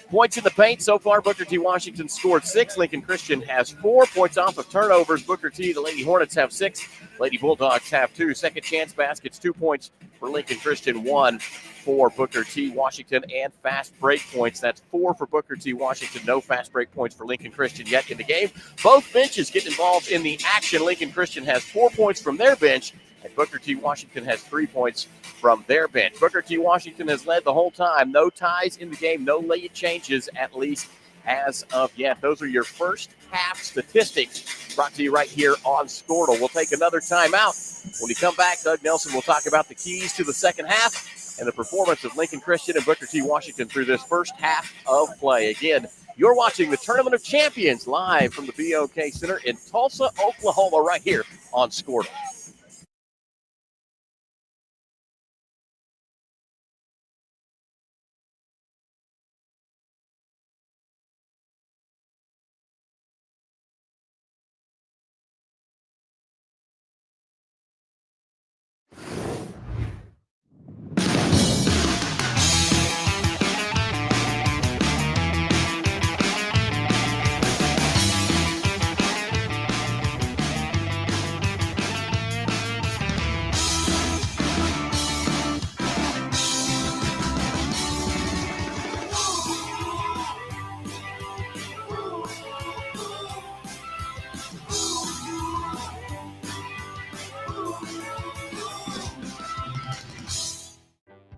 Points in the paint so far, Booker T. Washington scored 6. Lincoln Christian has 4 points off of turnovers. Booker T., the Lady Hornets have 6. Lady Bulldogs have 2. Second chance baskets, 2 points for Lincoln Christian, 1 for Booker T. Washington. And fast break points, that's 4 for Booker T. Washington. No fast break points for Lincoln Christian yet in the game. Both benches get involved in the action. Lincoln Christian has 4 points from their bench, and Booker T. Washington has 3 points from their bench. Booker T. Washington has led the whole time. No ties in the game, no late changes, at least as of yet. Those are your first half statistics brought to you right here on Squirtle. We'll take another timeout. When we come back, Doug Nelson will talk about the keys to the second half and the performance of Lincoln Christian and Booker T. Washington through this first half of play. Again, you're watching the Tournament of Champions live from the BOK Center in Tulsa, Oklahoma, right here on Squirtle.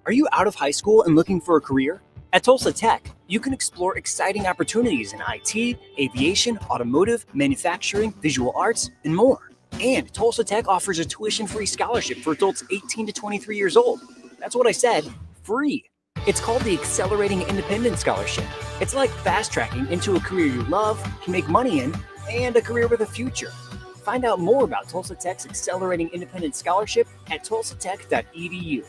Are you out of high school and looking for a career? At Tulsa Tech, you can explore exciting opportunities in IT, aviation, automotive, manufacturing, visual arts, and more. And Tulsa Tech offers a tuition-free scholarship for adults 18 to 23 years old. That's what I said, free. It's called the Accelerating Independence Scholarship. It's like fast-tracking into a career you love, can make money in, and a career with a future. Find out more about Tulsa Tech's Accelerating Independence Scholarship at tulsatech.edu.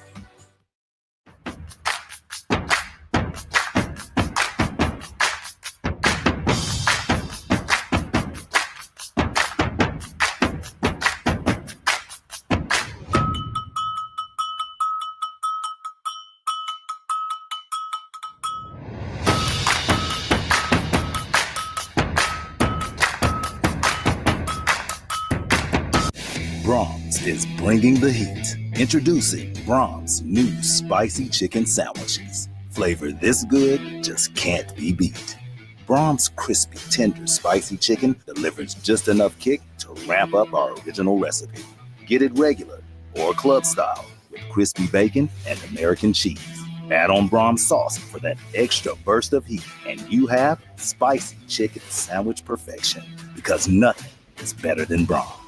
Brahms is bringing the heat. Introducing Brahms' new spicy chicken sandwiches. Flavor this good just can't be beat. Brahms' crispy, tender, spicy chicken delivers just enough kick to ramp up our original recipe. Get it regular or club style with crispy bacon and American cheese. Add on Brahms sauce for that extra burst of heat, and you have spicy chicken sandwich perfection, because nothing is better than Brahms.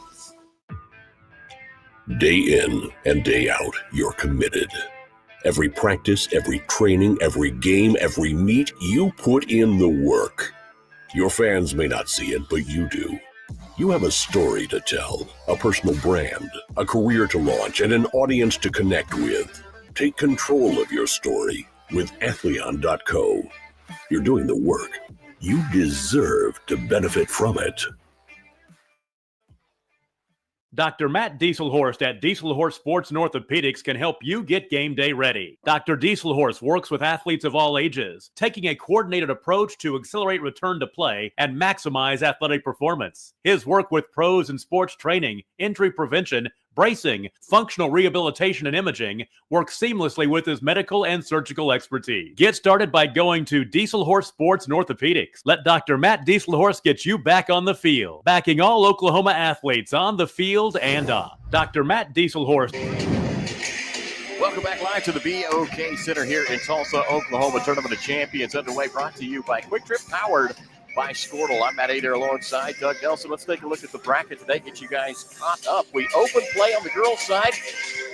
Day in and day out, you're committed. Every practice, every training, every game, every meet, you put in the work. Your fans may not see it, but you do. You have a story to tell, a personal brand, a career to launch, and an audience to connect with. Take control of your story with Athleon.co. You're doing the work. You deserve to benefit from it. Dr. Matt Dieselhorst at Dieselhorst Sports and Orthopedics can help you get game day ready. Dr. Dieselhorst works with athletes of all ages, taking a coordinated approach to accelerate return to play and maximize athletic performance. His work with pros in sports training, injury prevention, bracing, functional rehabilitation, and imaging works seamlessly with his medical and surgical expertise. Get started by going to Dieselhorst Sports and Orthopedics. Let Dr. Matt Dieselhorst get you back on the field, backing all Oklahoma athletes on the field and off. Dr. Matt Dieselhorst. Welcome back live to the BOK Center here in Tulsa, Oklahoma. Tournament of Champions underway, brought to you by Quick Trip, powered by Squirtle. I'm Matt Adair alongside Doug Nelson. Let's take a look at the bracket today, get you guys caught up. We open play on the girls' side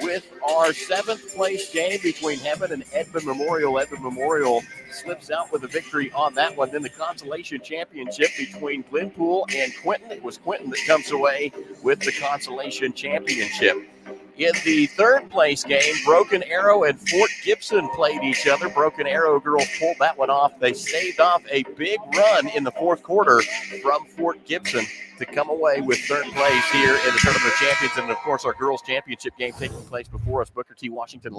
with our 7th place game between Heaven and Edmond Memorial. Edmond Memorial slips out with a victory on that one. Then the consolation championship between Glenpool and Quinton. It was Quinton that comes away with the consolation championship. In the 3rd place game, Broken Arrow and Fort Gibson played each other. Broken Arrow girls pulled that one off. They staved off a big run in the 4th quarter from Fort Gibson to come away with 3rd place here in the Tournament of Champions. And, of course, our girls' championship game taking place before us. Booker T. Washington.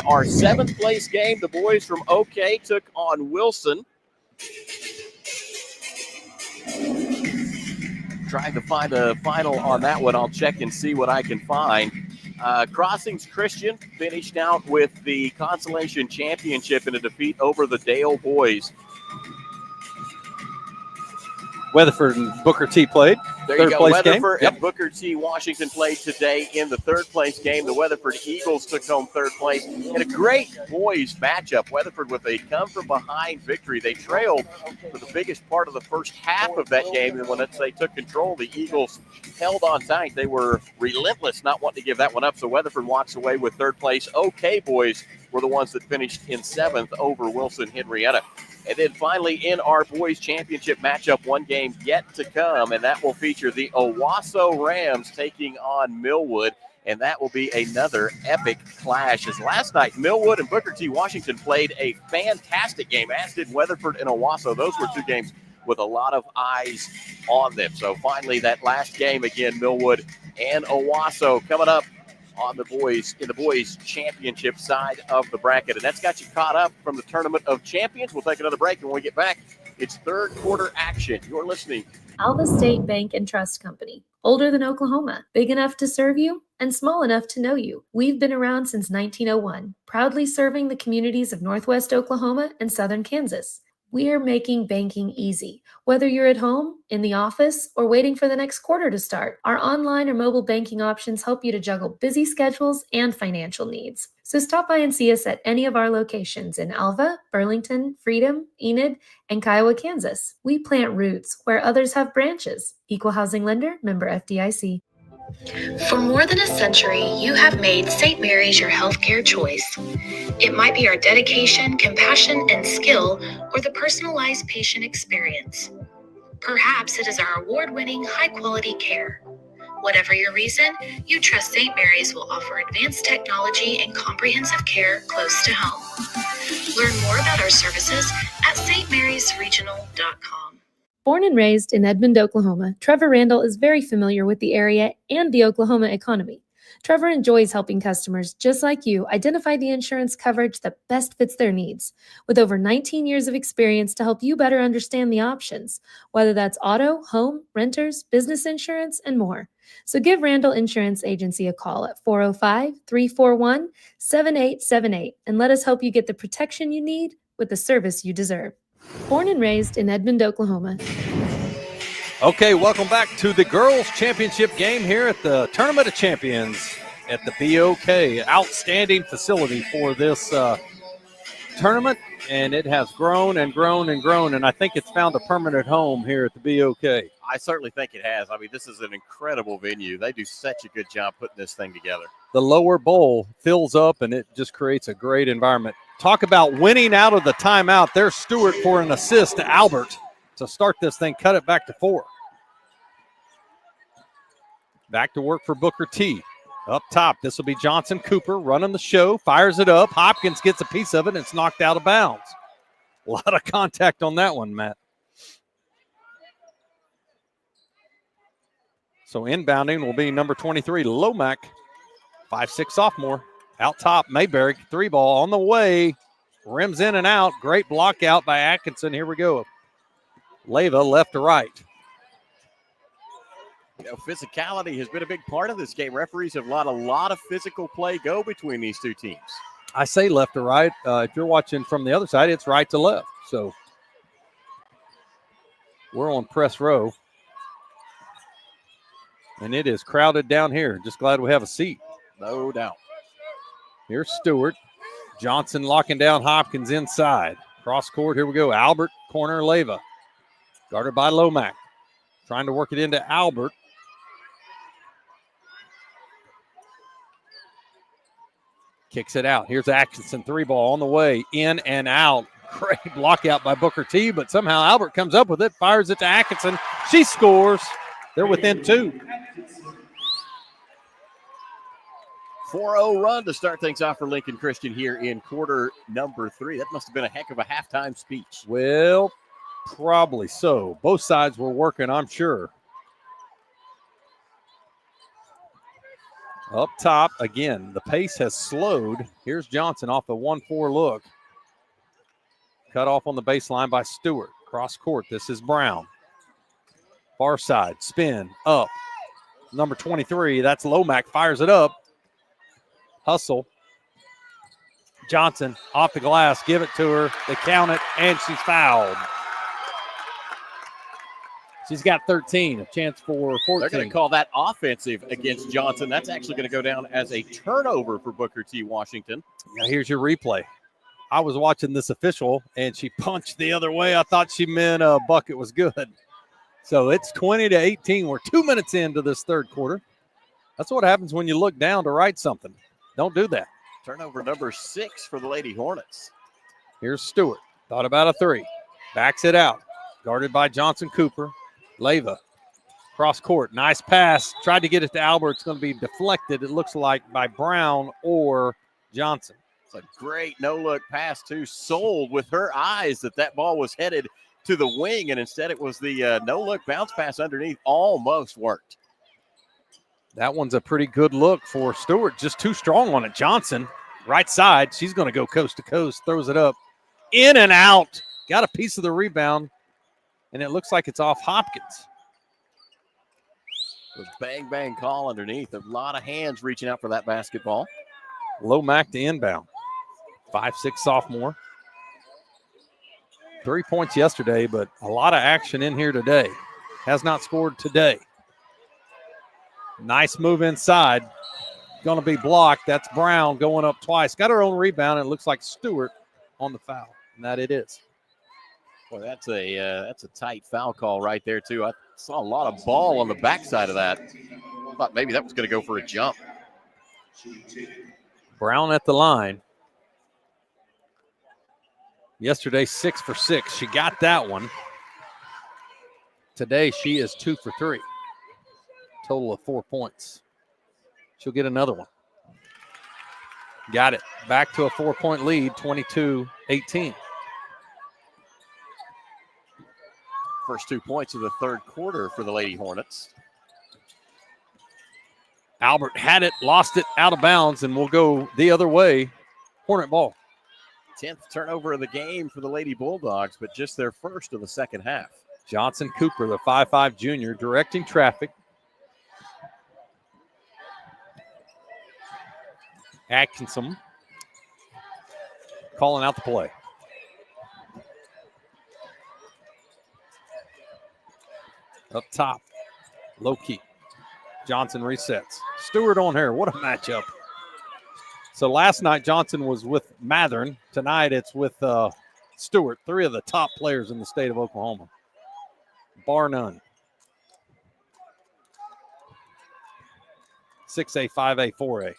Our 7th place game, the boys from OK took on Wilson. Trying to find a final on that one. I'll check and see what I can find. Crossings Christian finished out with the consolation championship in a defeat over the Dale boys. Weatherford and Booker T played. There you go. Weatherford game. and Booker T. Washington played today in the 3rd place game. The Weatherford Eagles took home 3rd place in a great boys matchup. Weatherford with a come-from-behind victory. They trailed for the biggest part of the first half of that game, and when they took control, the Eagles held on tight. They were relentless, not wanting to give that one up, so Weatherford walks away with 3rd place. OK boys were the ones that finished in 7th over Wilson Henrietta. And then finally in our boys championship matchup, one game yet to come, and that will feature the Owasso Rams taking on Millwood, and that will be another epic clash. As last night, Millwood and Booker T. Washington played a fantastic game, as did Weatherford and Owasso. Those were 2 games with a lot of eyes on them. So finally, that last game again, Millwood and Owasso coming up on the boys in the boys championship side of the bracket. And that's got you caught up from the Tournament of Champions. We'll take another break, and when we get back, it's 3rd quarter action. You're listening. Alva State Bank and Trust Company. Older than Oklahoma, big enough to serve you, and small enough to know you. We've been around since 1901, proudly serving the communities of Northwest Oklahoma and Southern Kansas. We are making banking easy. Whether you're at home, in the office, or waiting for the next quarter to start, our online or mobile banking options help you to juggle busy schedules and financial needs. So stop by and see us at any of our locations in Alva, Burlington, Freedom, Enid, and Kiowa, Kansas. We plant roots where others have branches. Equal Housing Lender, member FDIC. For more than a century, you have made St. Mary's your healthcare choice. It might be our dedication, compassion, and skill, or the personalized patient experience. Perhaps it is our award-winning, high-quality care. Whatever your reason, you trust St. Mary's will offer advanced technology and comprehensive care close to home. Learn more about our services at stmarysregional.com. Born and raised in Edmond, Oklahoma, Trevor Randall is very familiar with the area and the Oklahoma economy. Trevor enjoys helping customers just like you identify the insurance coverage that best fits their needs, with over 19 years of experience to help you better understand the options, whether that's auto, home, renters, business insurance, and more. So give Randall Insurance Agency a call at 405-341-7878 and let us help you get the protection you need with the service you deserve. Born and raised in Edmond, Oklahoma. Okay, welcome back to the girls' championship game here at the Tournament of Champions at the BOK. Outstanding facility for this tournament. and it has grown and grown and grown, and I think it's found a permanent home here at the BOK. I certainly think it has. I mean, this is an incredible venue. They do such a good job putting this thing together. The lower bowl fills up, and it just creates a great environment. Talk about winning out of the timeout. There's Stewart for an assist to Albert to start this thing, cut it back to 4. Back to work for Booker T. Up top, this will be Johnson Cooper running the show, fires it up. Hopkins gets a piece of it, and it's knocked out of bounds. A lot of contact on that one, Matt. So inbounding will be number 23, Lomack, 5'6" sophomore. Out top, Mayberry, 3 ball on the way. Rims in and out. Great block out by Atkinson. Here we go. Leyva left to right. You know, physicality has been a big part of this game. Referees have let a lot of physical play go between these two teams. I say left to right. If you're watching from the other side, it's right to left. So we're on press row. And it is crowded down here. Just glad we have a seat. No doubt. Here's Stewart. Johnson locking down Hopkins inside. Cross court, here we go. Albert, corner, Leyva. Guarded by Lomack. Trying to work it into Albert. Kicks it out. Here's Atkinson, 3 ball on the way. In and out. Great block out by Booker T, but somehow Albert comes up with it, fires it to Atkinson. She scores. They're within 2. 4-0 run to start things off for Lincoln Christian here in quarter number 3. That must have been a heck of a halftime speech. Well, probably so. Both sides were working, I'm sure. Up top, again, the pace has slowed. Here's Johnson off the 1-4 look. Cut off on the baseline by Stewart. Cross court, this is Brown. Far side, spin, up. Number 23, that's Lomack, fires it up. Hustle. Johnson off the glass, give it to her. They count it, and she's fouled. She's got 13, a chance for 14. They're going to call that offensive against Johnson. That's actually going to go down as a turnover for Booker T. Washington. Now here's your replay. I was watching this official, and she punched the other way. I thought she meant a bucket was good. So it's 20-18. We're 2 minutes into this third quarter. That's what happens when you look down to write something. Don't do that. Turnover number 6 for the Lady Hornets. Here's Stewart. Thought about a 3. Backs it out. Guarded by Johnson Cooper. Leyva. Cross court. Nice pass. Tried to get it to Albert. It's going to be deflected, it looks like, by Brown or Johnson. It's a great no-look pass, too. Sold with her eyes that ball was headed to the wing, and instead it was the no-look bounce pass underneath. Almost worked. That one's a pretty good look for Stewart. Just too strong on it. Johnson, right side. She's going to go coast to coast. Throws it up. In and out. Got a piece of the rebound, and it looks like it's off Hopkins. The bang call underneath. A lot of hands reaching out for that basketball. Lomack to inbound. 5'6" sophomore. 3 points yesterday, but a lot of action in here today. Has not scored today. Nice move inside. Going to be blocked. That's Brown going up twice. Got her own rebound, and it looks like Stewart on the foul, and that it is. Boy, that's a tight foul call right there, too. I saw a lot of ball on the backside of that. I thought maybe that was going to go for a jump. Brown at the line. Yesterday, 6 for 6. She got that one. Today, she is 2 for 3. Total of 4 points. She'll get another one. Got it. Back to a 4-point lead, 22-18. First 2 points of the third quarter for the Lady Hornets. Albert had it, lost it, out of bounds, and will go the other way. Hornet ball. 10th turnover of the game for the Lady Bulldogs, but just their first of the second half. Johnson Cooper, the 5'5" junior, directing traffic. Atkinson calling out the play. Up top, low key. Johnson resets. Stewart on her. What a matchup. So last night, Johnson was with Mathern. Tonight, it's with Stewart, 3 of the top players in the state of Oklahoma, bar none. 6A, 5A, 4A.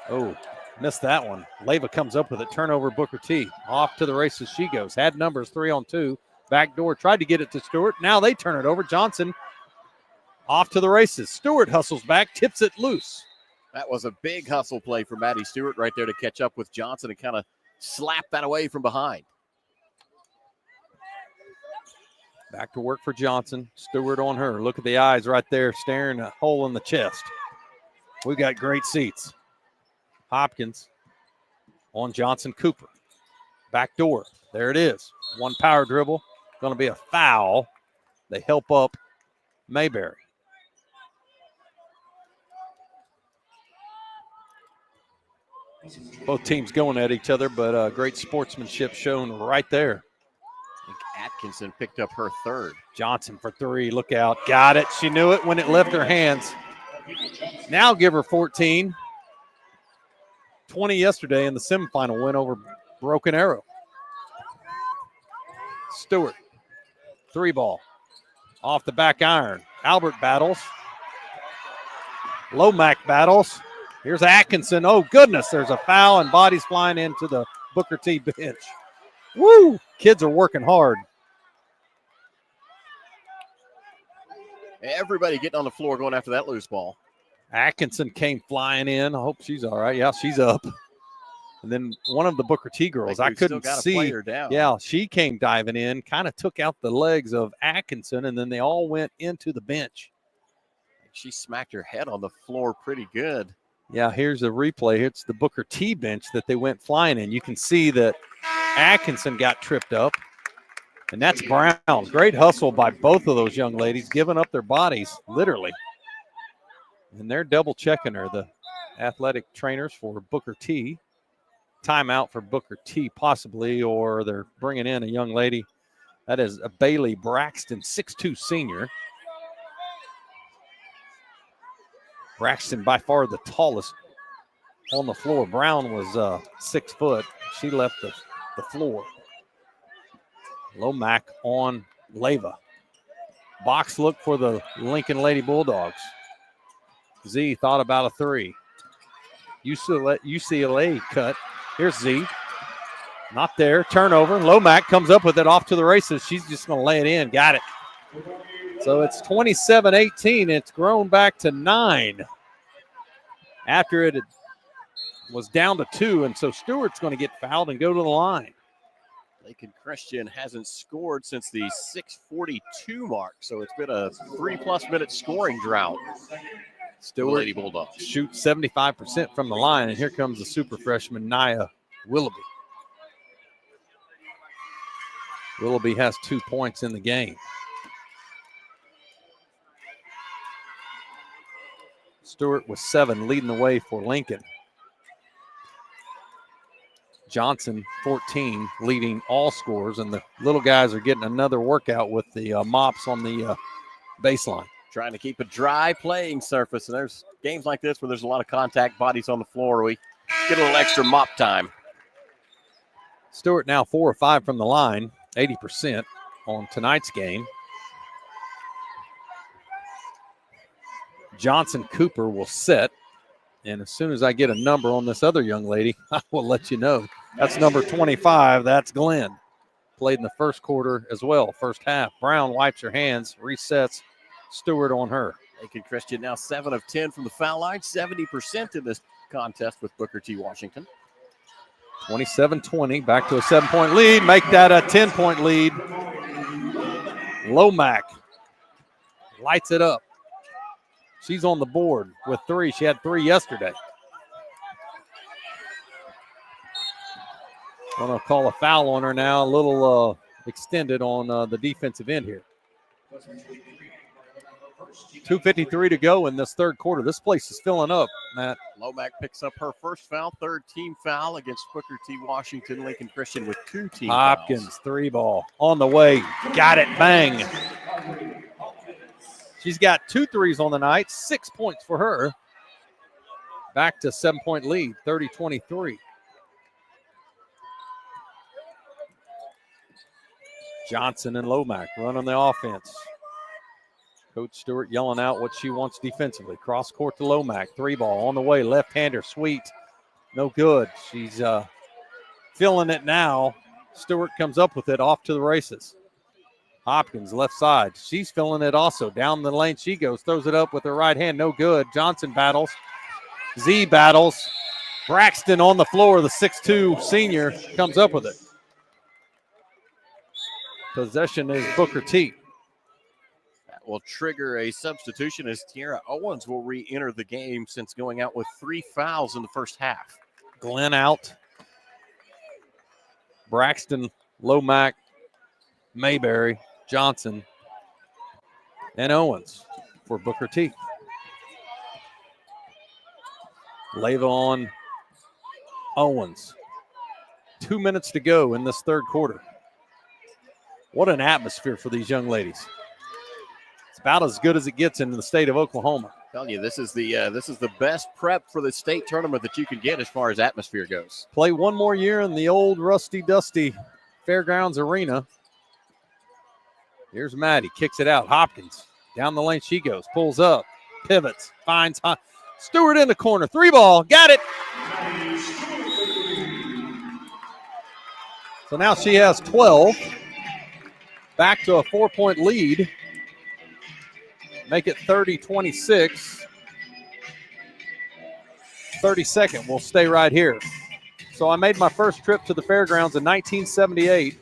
Oh, missed that one. Leyva comes up with it. Turnover, Booker T. Off to the races she goes. Had numbers 3-on-2. Back door, tried to get it to Stewart. Now they turn it over. Johnson off to the races. Stewart hustles back, tips it loose. That was a big hustle play for Maddie Stewart right there to catch up with Johnson and kind of slap that away from behind. Back to work for Johnson. Stewart on her. Look at the eyes right there, staring a hole in the chest. We got great seats. Hopkins on Johnson Cooper. Back door. There it is. One power dribble. Going to be a foul. They help up Mayberry. Both teams going at each other, but great sportsmanship shown right there. I think Atkinson picked up her third. Johnson for 3. Look out. Got it. She knew it when it left her hands. Now give her 14. 20 yesterday in the semifinal win over Broken Arrow. Stewart. 3 ball. Off the back iron. Albert battles. Lomack battles. Here's Atkinson. Oh, goodness. There's a foul and bodies flying into the Booker T bench. Woo! Kids are working hard. Everybody getting on the floor going after that loose ball. Atkinson came flying in. I hope she's all right. Yeah, she's up. And then one of the Booker T girls, I couldn't see. Her down. Yeah, she came diving in, kind of took out the legs of Atkinson, and then they all went into the bench. She smacked her head on the floor pretty good. Yeah, here's a replay. It's the Booker T bench that they went flying in. You can see that Atkinson got tripped up, and that's Brown. Great hustle by both of those young ladies, giving up their bodies, literally. And they're double-checking her, the athletic trainers for Booker T. Timeout for Booker T, possibly, or they're bringing in a young lady. That is a Bailey Braxton, 6'2" senior. Braxton by far the tallest on the floor. Brown was 6 foot. She left the floor. Lomack on Leyva. Box look for the Lincoln Lady Bulldogs. Z thought about a 3. UCLA cut. Here's Z. Not there. Turnover. Lomack comes up with it off to the races. She's just going to lay it in. Got it. So it's 27-18. It's grown back to 9 after it was down to 2. And so Stewart's going to get fouled and go to the line. Lincoln Christian hasn't scored since the 6:42 mark. So it's been a 3+ minute scoring drought. Stewart Lady Bulldogs shoots 75% from the line. And here comes the super freshman, Nia Willoughby. Willoughby has 2 points in the game. Stewart with 7, leading the way for Lincoln. Johnson, 14, leading all scores, and the little guys are getting another workout with the mops on the baseline. Trying to keep a dry playing surface, and there's games like this where there's a lot of contact, bodies on the floor. We get a little extra mop time. Stewart now 4 or 5 from the line, 80% on tonight's game. Johnson Cooper will set, and as soon as I get a number on this other young lady, I will let you know. That's number 25. That's Glenn. Played in the first quarter as well, first half. Brown wipes her hands, resets. Stewart on her. Lincoln Christian now 7 of 10 from the foul line, 70% in this contest with Booker T. Washington. 27-20, back to a 7-point lead. Make that a 10-point lead. Lomack lights it up. She's on the board with 3. She had 3 yesterday. Going to call a foul on her now, a little extended on the defensive end here. 2:53 to go in this third quarter. This place is filling up, Matt. Lomack picks up her first foul, 3rd team foul against Booker T. Washington. Lincoln Christian with 2 team Hopkins, fouls. 3 ball on the way. Got it, bang. She's got 2 threes on the night, 6 points for her. Back to 7-point lead, 30-23. Johnson and Lomack running the offense. Coach Stewart yelling out what she wants defensively. Cross court to Lomack. 3-ball on the way. Left-hander, sweet. No good. She's feeling it now. Stewart comes up with it off to the races. Hopkins, left side. She's feeling it also. Down the lane she goes. Throws it up with her right hand. No good. Johnson battles. Z battles. Braxton on the floor. The 6'2 senior comes up with it. Possession is Booker T. That will trigger a substitution as Tiara Owens will re-enter the game since going out with 3 fouls in the first half. Glenn out. Braxton, Lomack, Mayberry, Johnson, and Owens for Booker T. Leyva on Owens. 2 minutes to go in this third quarter. What an atmosphere for these young ladies. It's about as good as it gets in the state of Oklahoma. I'm telling you, this is the best prep for the state tournament that you can get as far as atmosphere goes. Play one more year in the old rusty, dusty Fairgrounds Arena. Here's Maddie, kicks it out. Hopkins, down the lane she goes, pulls up, pivots, finds Stewart in the corner. 3-ball, got it. So now she has 12. Back to a 4-point lead. Make it 30-26. 32nd. We'll stay right here. So I made my first trip to the fairgrounds in 1978.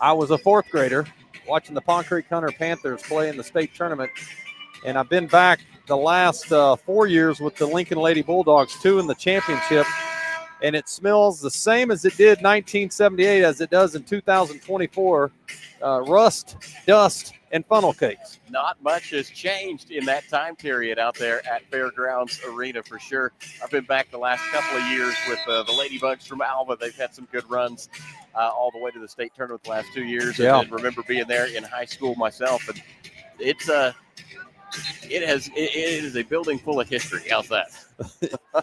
I was a 4th grader watching the Pond Creek Hunter Panthers play in the state tournament. And I've been back the last 4 years with the Lincoln Lady Bulldogs, 2 in the championship. And it smells the same as it did 1978 as it does in 2024. Rust, dust, and funnel cakes. Not much has changed in that time period out there at Fairgrounds Arena for sure. I've been back the last couple of years with the Ladybugs from Alva. They've had some good runs all the way to the state tournament the last 2 years. Yeah. And remember being there in high school myself. And it is a building full of history. How's that?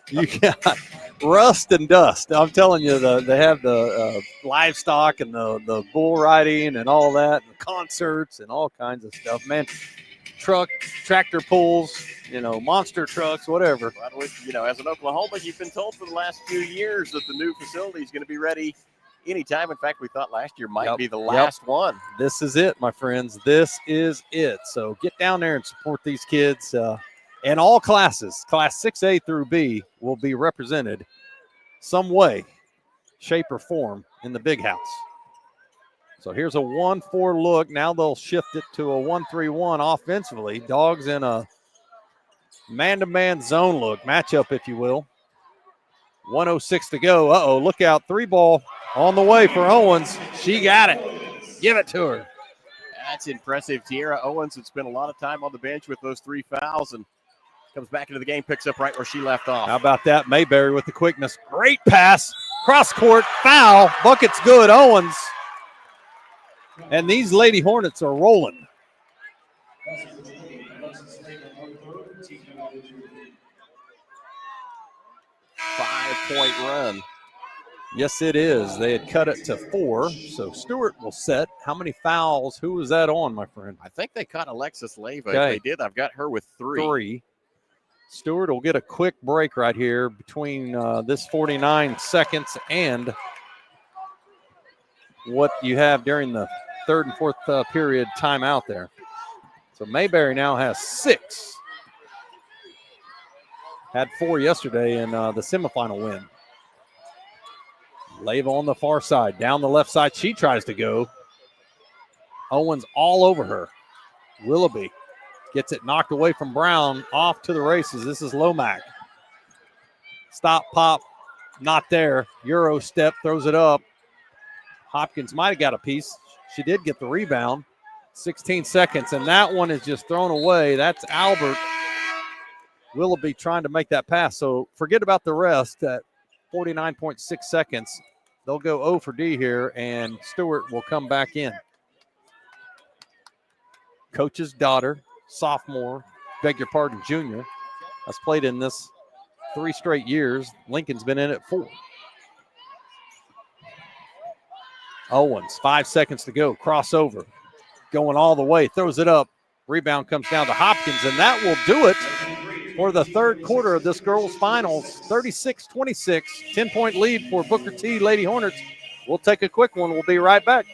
You got rust and dust. I'm telling you, they have the livestock and the bull riding and all that, and concerts and all kinds of stuff. Man, tractor pulls, monster trucks, whatever. As an Oklahoma, you've been told for the last few years that the new facility is going to be ready anytime. In fact, we thought last year might be the last one. This is it, my friends. This is it. So get down there and support these kids. And all classes, class 6A through B, will be represented some way, shape, or form in the big house. So here's a 1-4 look. Now they'll shift it to a 1-3-1 offensively. Dogs in a man-to-man zone look, matchup, if you will. 1:06 to go. Uh-oh, look out. 3-ball on the way for Owens. She got it. Give it to her. That's impressive. Tiara Owens had spent a lot of time on the bench with those 3 fouls and comes back into the game, picks up right where she left off. How about that? Mayberry with the quickness. Great pass. Cross court. Foul. Bucket's good. Owens. And these Lady Hornets are rolling. Five-point run. Yes, it is. They had cut it to 4, so Stewart will set. How many fouls? Who was that on, my friend? I think they caught Alexis Leyva. Okay. If they did, I've got her with 3. Stewart will get a quick break right here between this 49 seconds and what you have during the third and fourth period timeout there. So Mayberry now has 6. Had 4 yesterday in the semifinal win. Leyva on the far side. Down the left side, she tries to go. Owens all over her. Willoughby gets it knocked away from Brown. Off to the races. This is Lomack. Stop, pop, not there. Euro step, throws it up. Hopkins might have got a piece. She did get the rebound. 16 seconds, and that one is just thrown away. That's Albert. Willoughby trying to make that pass. So forget about the rest. At 49.6 seconds, they'll go 0 for D here, and Stewart will come back in. Coach's daughter, sophomore, junior, has played in this 3 straight years. Lincoln's been in it 4. Owens, 5 seconds to go. Crossover. Going all the way. Throws it up. Rebound comes down to Hopkins, and that will do it for the third quarter of this girls' finals. 36-26. 10-point lead for Booker T Lady Hornets. We'll take a quick one. We'll be right back.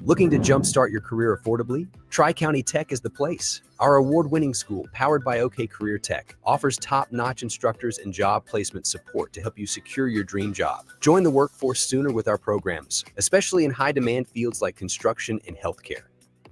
Looking to jumpstart your career affordably? Tri-County Tech is the place. Our award-winning school, powered by OK Career Tech, offers top-notch instructors and job placement support to help you secure your dream job. Join the workforce sooner with our programs, especially in high-demand fields like construction and healthcare.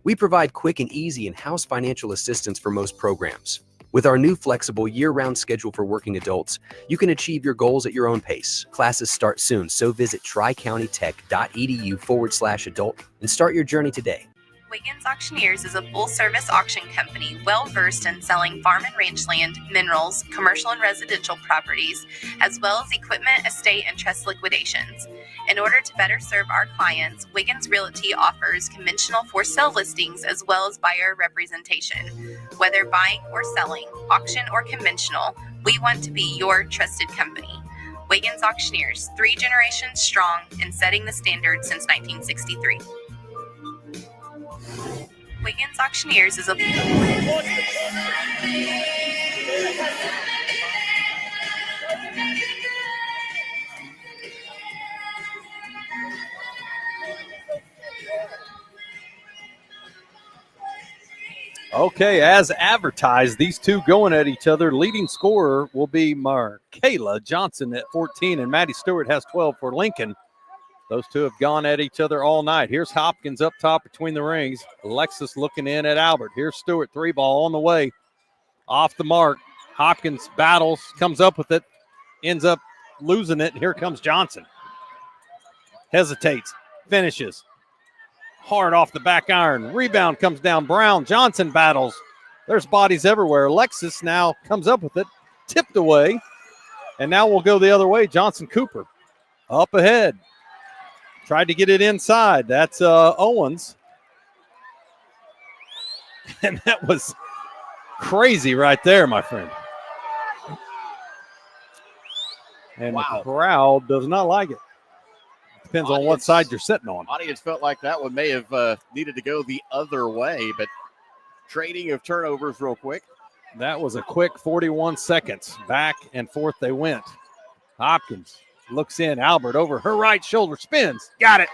We provide quick and easy in-house financial assistance for most programs. With our new flexible year-round schedule for working adults, you can achieve your goals at your own pace. Classes start soon, so visit tricountytech.edu/adult and start your journey today. Wiggins Auctioneers is a full-service auction company well-versed in selling farm and ranch land, minerals, commercial and residential properties, as well as equipment, estate, and trust liquidations. In order to better serve our clients, Wiggins Realty offers conventional for-sale listings as well as buyer representation. Whether buying or selling, auction or conventional, we want to be your trusted company. Wiggins Auctioneers, 3 generations strong and setting the standard since 1963. Wiggins Auctioneers is a Okay, as advertised, these two going at each other. Leading scorer will be Kayla Johnson at 14, and Maddie Stewart has 12 for Lincoln. Those two have gone at each other all night. Here's Hopkins up top between the rings. Alexis looking in at Albert. Here's Stewart, 3-ball on the way. Off the mark. Hopkins battles, comes up with it, ends up losing it. Here comes Johnson. Hesitates, finishes. Hard off the back iron. Rebound comes down. Brown. Johnson battles. There's bodies everywhere. Alexis now comes up with it. Tipped away. And now we'll go the other way. Johnson Cooper up ahead. Tried to get it inside. That's Owens. And that was crazy right there, my friend. And the crowd does not like it. Depends on what side you're sitting on. Audience felt like that one may have needed to go the other way, but trading of turnovers real quick. That was a quick 41 seconds. Back and forth they went. Hopkins looks in. Albert over her right shoulder. Spins. Got it.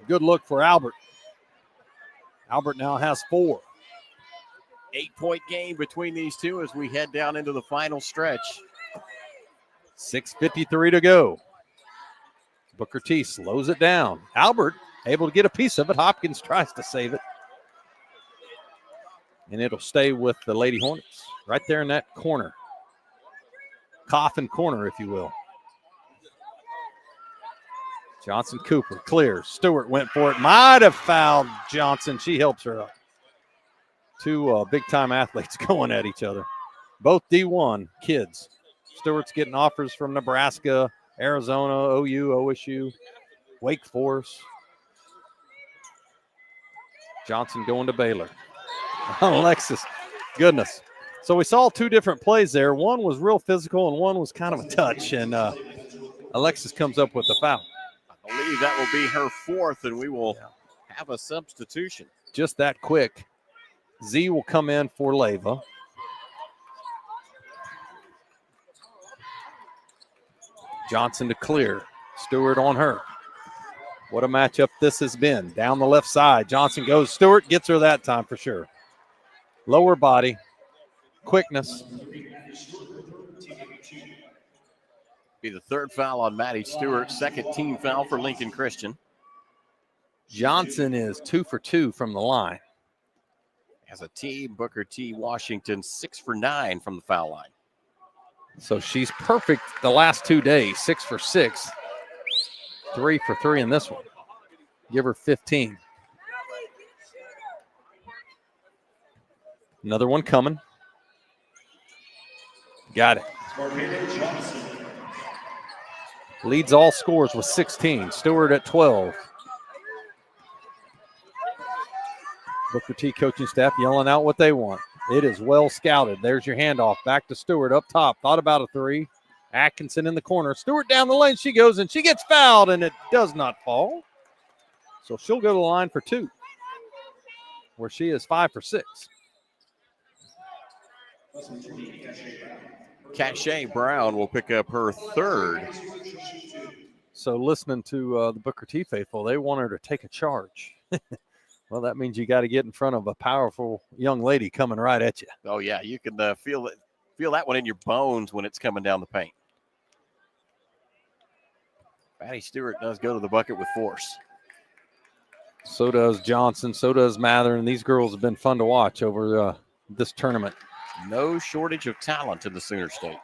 Good look for Albert. Albert now has 4. 8-point game between these two as we head down into the final stretch. 6:53 to go. Booker T slows it down. Albert able to get a piece of it. Hopkins tries to save it. And it'll stay with the Lady Hornets right there in that corner. Coffin corner, if you will. Johnson Cooper clears. Stewart went for it. Might have fouled Johnson. She helps her up. Two big-time athletes going at each other. Both D1 kids. Stewart's getting offers from Nebraska, Arizona, OU, OSU, Wake Forest. Johnson going to Baylor. Alexis, goodness. So we saw 2 different plays there. One was real physical and one was kind of a touch. And Alexis comes up with the foul. I believe that will be her 4th, and we will have a substitution. Just that quick. Z will come in for Leyva. Johnson to clear. Stewart on her. What a matchup this has been. Down the left side. Johnson goes. Stewart gets her that time for sure. Lower body. Quickness. Be the 3rd foul on Maddie Stewart. 2nd team foul for Lincoln Christian. Johnson is 2 for 2 from the line. As a team, Booker T. Washington 6 for 9 from the foul line. So she's perfect the last 2 days. 6 for 6. 3 for 3 in this one. Give her 15. Another one coming. Got it. Leads all scores with 16. Stewart at 12. Booker T coaching staff yelling out what they want. It is well scouted. There's your handoff. Back to Stewart up top. Thought about a 3. Atkinson in the corner. Stewart down the lane. She goes, and she gets fouled, and it does not fall. So she'll go to the line for 2, where she is 5 for 6. Cachet Brown will pick up her 3rd. So listening to the Booker T faithful, they want her to take a charge. Well, that means you got to get in front of a powerful young lady coming right at you. Oh, yeah, you can feel that one in your bones when it's coming down the paint. Maddie Stewart does go to the bucket with force. So does Johnson. So does Mather. And these girls have been fun to watch over this tournament. No shortage of talent in the Sooner State.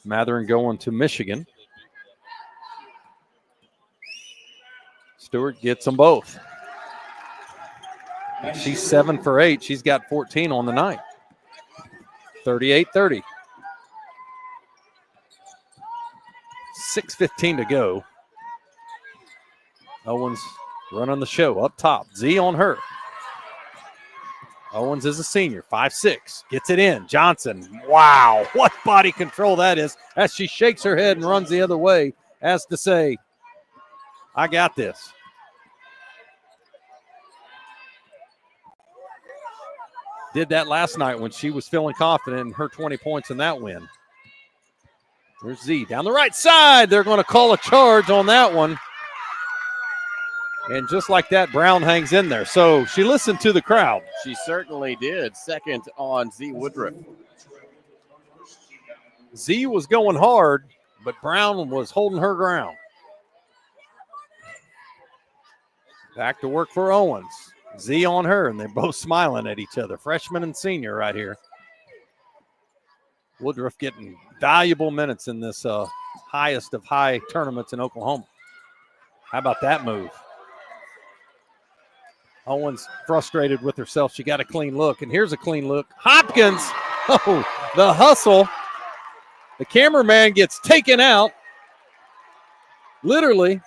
Mathern going to Michigan. Stewart gets them both. She's 7 for 8. She's got 14 on the night. 38-30. 6:15 to go. Owens running the show up top. Z on her. Owens is a senior, 5'6". Gets it in. Johnson, wow, what body control that is as she shakes her head and runs the other way as to say, I got this. Did that last night when she was feeling confident in her 20 points in that win. There's Z down the right side. They're going to call a charge on that one. And just like that, Brown hangs in there. So she listened to the crowd. She certainly did. Second on Z Woodruff. Z was going hard, but Brown was holding her ground. Back to work for Owens. Z on her, and they're both smiling at each other. Freshman and senior right here. Woodruff getting valuable minutes in this highest of high tournaments in Oklahoma. How about that move? Owens frustrated with herself. She got a clean look, and here's a clean look. Hopkins, oh, the hustle. The cameraman gets taken out, literally.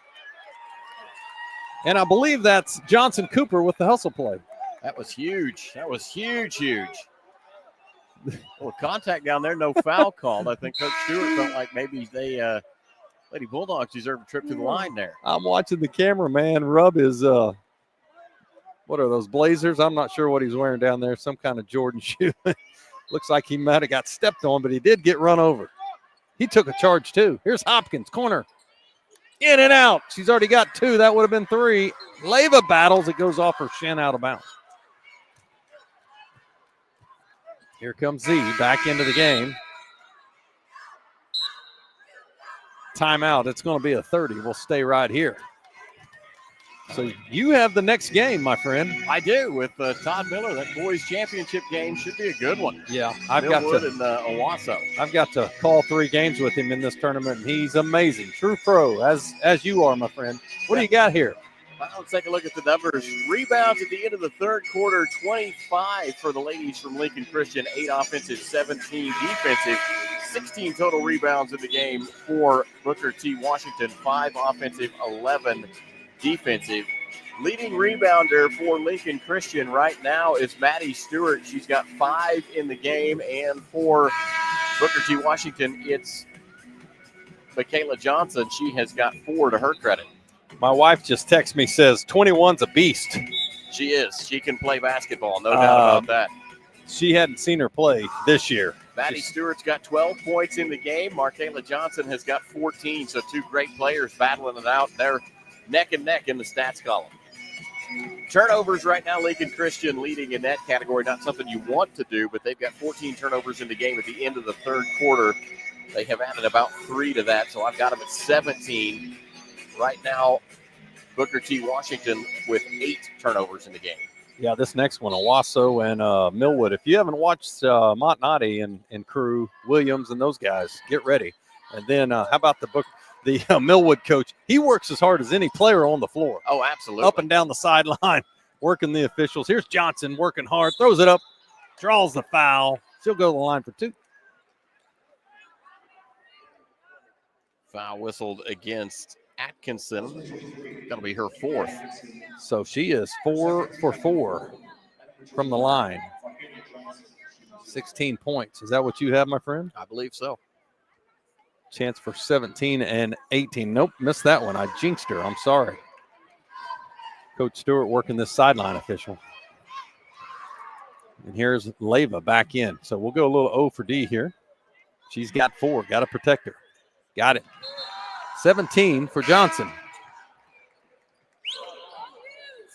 And I believe that's Johnson Cooper with the hustle play. That was huge. That was huge. Well, contact down there, no foul called. I think Coach Stewart felt like maybe they Lady Bulldogs deserve a trip to the line there. I'm watching the cameraman rub his, what are those, Blazers? I'm not sure what he's wearing down there, some kind of Jordan shoe. Looks like he might have got stepped on, but he did get run over. He took a charge too. Here's Hopkins, corner. In and out. She's already got 2. That would have been 3. Leva battles. It goes off her shin out of bounds. Here comes Z back into the game. Timeout. It's going to be a 30. We'll stay right here. So you have the next game, my friend. I do, with Todd Miller. That boys championship game should be a good one. Yeah, Millwood and Owasso. I've got to call 3 games with him in this tournament, and he's amazing. True pro, as you are, my friend. What do you got here? Let's take a look at the numbers. Rebounds at the end of the third quarter, 25 for the ladies from Lincoln Christian, 8 offensive, 17 defensive. 16 total rebounds in the game for Booker T. Washington, 5 offensive, 11 defensive. Leading rebounder for Lincoln Christian right now is Maddie Stewart. She's got 5 in the game, and for Booker T. Washington, it's Michaela Johnson. She has got 4 to her credit. My wife just texted me, says 21's a beast. She is. She can play basketball, no doubt about that. She hadn't seen her play this year. Maddie Stewart's got 12 points in the game. Michaela Johnson has got 14, so 2 great players battling it out. They're neck and neck in the stats column. Turnovers right now, Lincoln Christian leading in that category. Not something you want to do, but they've got 14 turnovers in the game at the end of the third quarter. They have added about 3 to that, so I've got them at 17. Right now, Booker T. Washington with 8 turnovers in the game. Yeah, this next one, Owasso and Millwood. If you haven't watched Montnati and crew, Williams and those guys, get ready. And then how about the Millwood coach? He works as hard as any player on the floor. Oh, absolutely. Up and down the sideline, working the officials. Here's Johnson working hard, throws it up, draws the foul. She'll go to the line for 2. Foul whistled against Atkinson. That'll be her 4th. So she is 4 for 4 from the line. 16 points. Is that what you have, my friend? I believe so. Chance for 17 and 18. Nope, missed that one. I jinxed her. I'm sorry. Coach Stewart working this sideline official. And here's Leyva back in. So we'll go a little O for D here. She's got 4. Got to protect her. Got it. 17 for Johnson.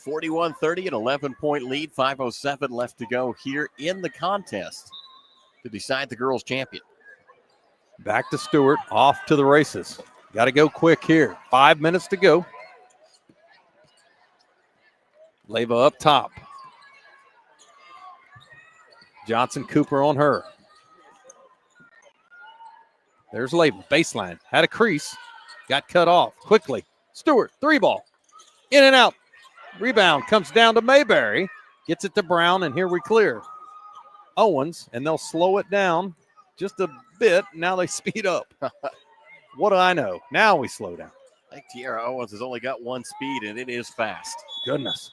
41-30, an 11-point lead. 5:07 left to go here in the contest to decide the girls' champion. Back to Stewart. Off to the races. Got to go quick here. 5 minutes to go. Leyva up top. Johnson Cooper on her. There's Leyva. Baseline. Had a crease. Got cut off quickly. Stewart, 3-ball. In and out. Rebound comes down to Mayberry. Gets it to Brown, and here we clear. Owens, and they'll slow it down just a bit. Now they speed up. What do I know? Now we slow down. I think Tiara Owens has only got 1 speed, and it is fast. Goodness.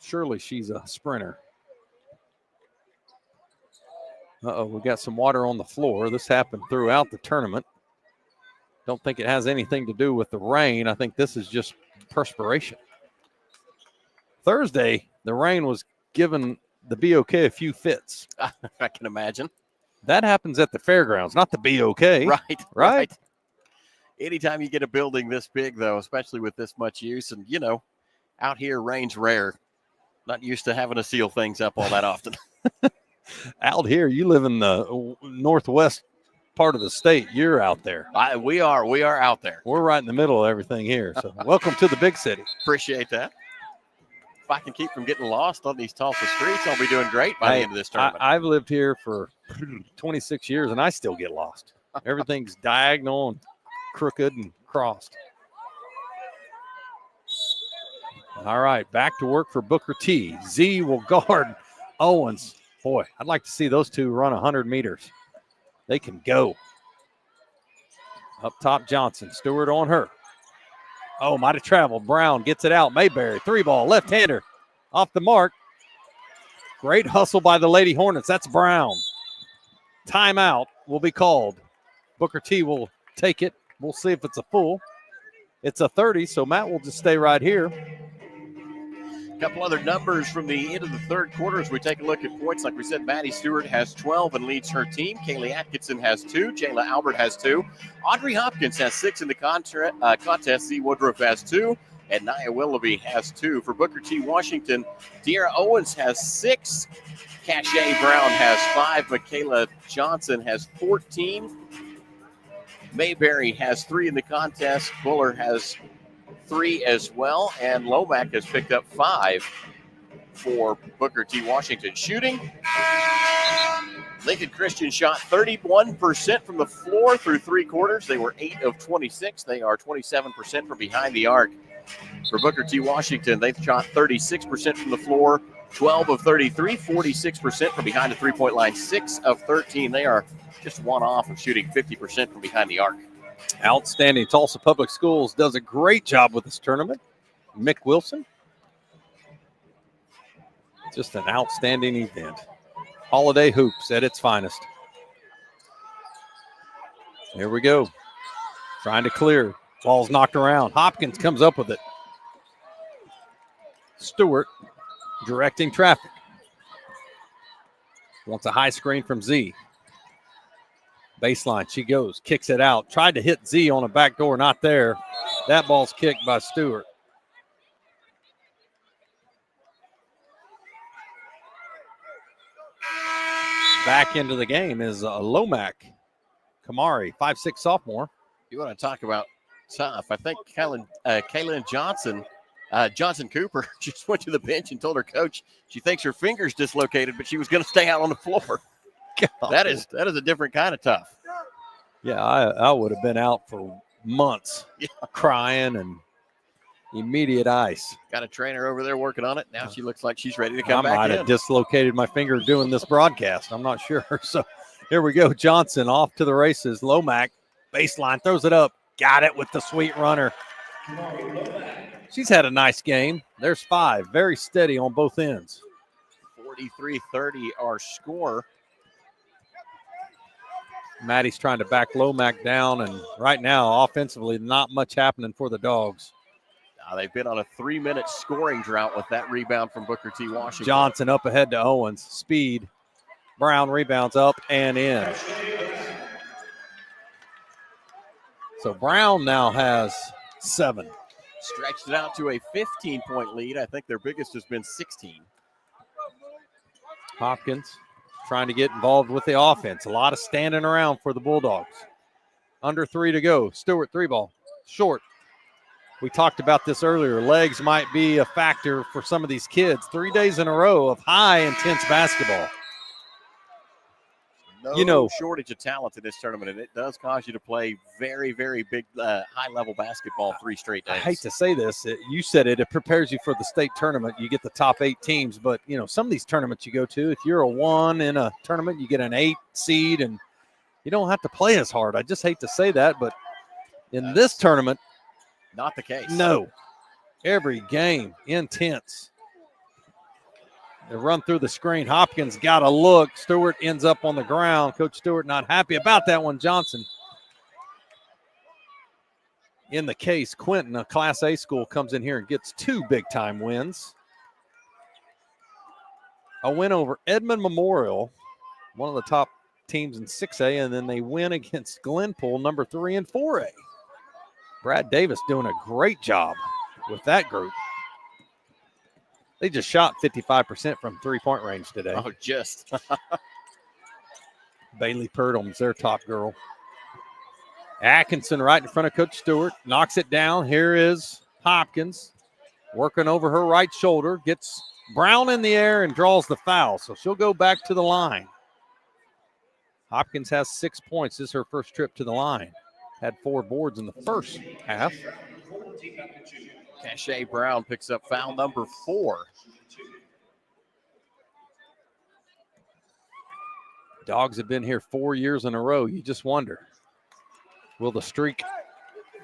Surely she's a sprinter. Uh-oh, we got some water on the floor. This happened throughout the tournament. Don't think it has anything to do with the rain. I think this is just perspiration. Thursday, the rain was giving the BOK a few fits. I can imagine. That happens at the fairgrounds, not the BOK. Right. Anytime you get a building this big, though, especially with this much use, and, out here, rain's rare. Not used to having to seal things up all that often. Out here, you live in the northwest part of the state. You're out there. We are out there. We're right in the middle of everything here. So welcome to the big city. Appreciate that. If I can keep from getting lost on these Tulsa streets, I'll be doing great by the end of this tournament. I've lived here for 26 years, and I still get lost. Everything's diagonal and crooked and crossed. All right, back to work for Booker T. Z will guard Owens. Boy, I'd like to see those two run 100 meters. They can go. Up top, Johnson. Stewart on her. Oh, might have traveled. Brown gets it out. Mayberry, 3-ball, left-hander. Off the mark. Great hustle by the Lady Hornets. That's Brown. Timeout will be called. Booker T will take it. We'll see if it's a full. It's a 30, so Matt will just stay right here. A couple other numbers from the end of the third quarter as we take a look at points. Like we said, Maddie Stewart has 12 and leads her team. Kaylee Atkinson has 2. Jayla Albert has 2. Audrey Hopkins has 6 in the contest. Z Woodruff has 2. And Nia Willoughby has 2. For Booker T. Washington, Tiara Owens has 6. Cachet Brown has 5. Michaela Johnson has 14. Mayberry has 3 in the contest. Buller has 3 as well, and Lomack has picked up 5 for Booker T. Washington. Shooting, Lincoln Christian shot 31% from the floor through 3 quarters. They were 8 of 26. They are 27% from behind the arc. For Booker T. Washington, they shot 36% from the floor, 12 of 33, 46% from behind the three-point line, 6 of 13. They are just 1 off of shooting 50% from behind the arc. Outstanding. Tulsa Public Schools does a great job with this tournament. Mick Wilson. Just an outstanding event. Holiday hoops at its finest. Here we go. Trying to clear. Ball's knocked around. Hopkins comes up with it. Stewart directing traffic. Wants a high screen from Z. Baseline, she goes, kicks it out. Tried to hit Z on a back door, not there. That ball's kicked by Stewart. Back into the game is Lomack Kamari, 5'6" sophomore. You want to talk about tough. I think Kaylin Johnson Cooper just went to the bench and told her coach she thinks her finger's dislocated, but she was going to stay out on the floor. That is a different kind of tough. Yeah, I would have been out for months, crying and immediate ice. Got a trainer over there working on it. Now she looks like she's ready to come back in. I might have dislocated my finger doing this broadcast. I'm not sure. So here we go. Johnson off to the races. Lomack, baseline, throws it up. Got it with the sweet runner. She's had a nice game. There's 5. Very steady on both ends. 43-30 our score. Maddie's trying to back Lomack down, and right now, offensively, not much happening for the Dogs. They've been on a 3-minute scoring drought with that rebound from Booker T. Washington. Johnson up ahead to Owens. Speed. Brown rebounds up and in. So Brown now has 7. Stretched it out to a 15-point lead. I think their biggest has been 16. Hopkins trying to get involved with the offense. A lot of standing around for the Bulldogs. Under 3 to go. Stewart 3-ball. Short. We talked about this earlier. Legs might be a factor for some of these kids. 3 days in a row of high intense basketball. No shortage of talent in this tournament, and it does cause you to play very, very big, high-level basketball 3 straight days. I hate to say this. You said it. It prepares you for the state tournament. You get the top 8 teams. But, some of these tournaments you go to, if you're a 1 in a tournament, you get an 8 seed, and you don't have to play as hard. I just hate to say that. But in this tournament, not the case. No. Every game, intense. They run through the screen. Hopkins got a look. Stewart ends up on the ground. Coach Stewart not happy about that one. Johnson. In the case, Quinton, a Class A school, comes in here and gets 2 big-time wins. A win over Edmond Memorial, one of the top teams in 6A, and then they win against Glenpool, number 3 in 4A. Brad Davis doing a great job with that group. They just shot 55% from three-point range today. Oh, just. Bailey Purdham's their top girl. Atkinson right in front of Coach Stewart. Knocks it down. Here is Hopkins working over her right shoulder. Gets Brown in the air and draws the foul. So she'll go back to the line. Hopkins has 6 points. This is her first trip to the line. Had 4 boards in the first half. Cache Brown picks up foul number 4. Dogs have been here 4 years in a row. You just wonder, will the streak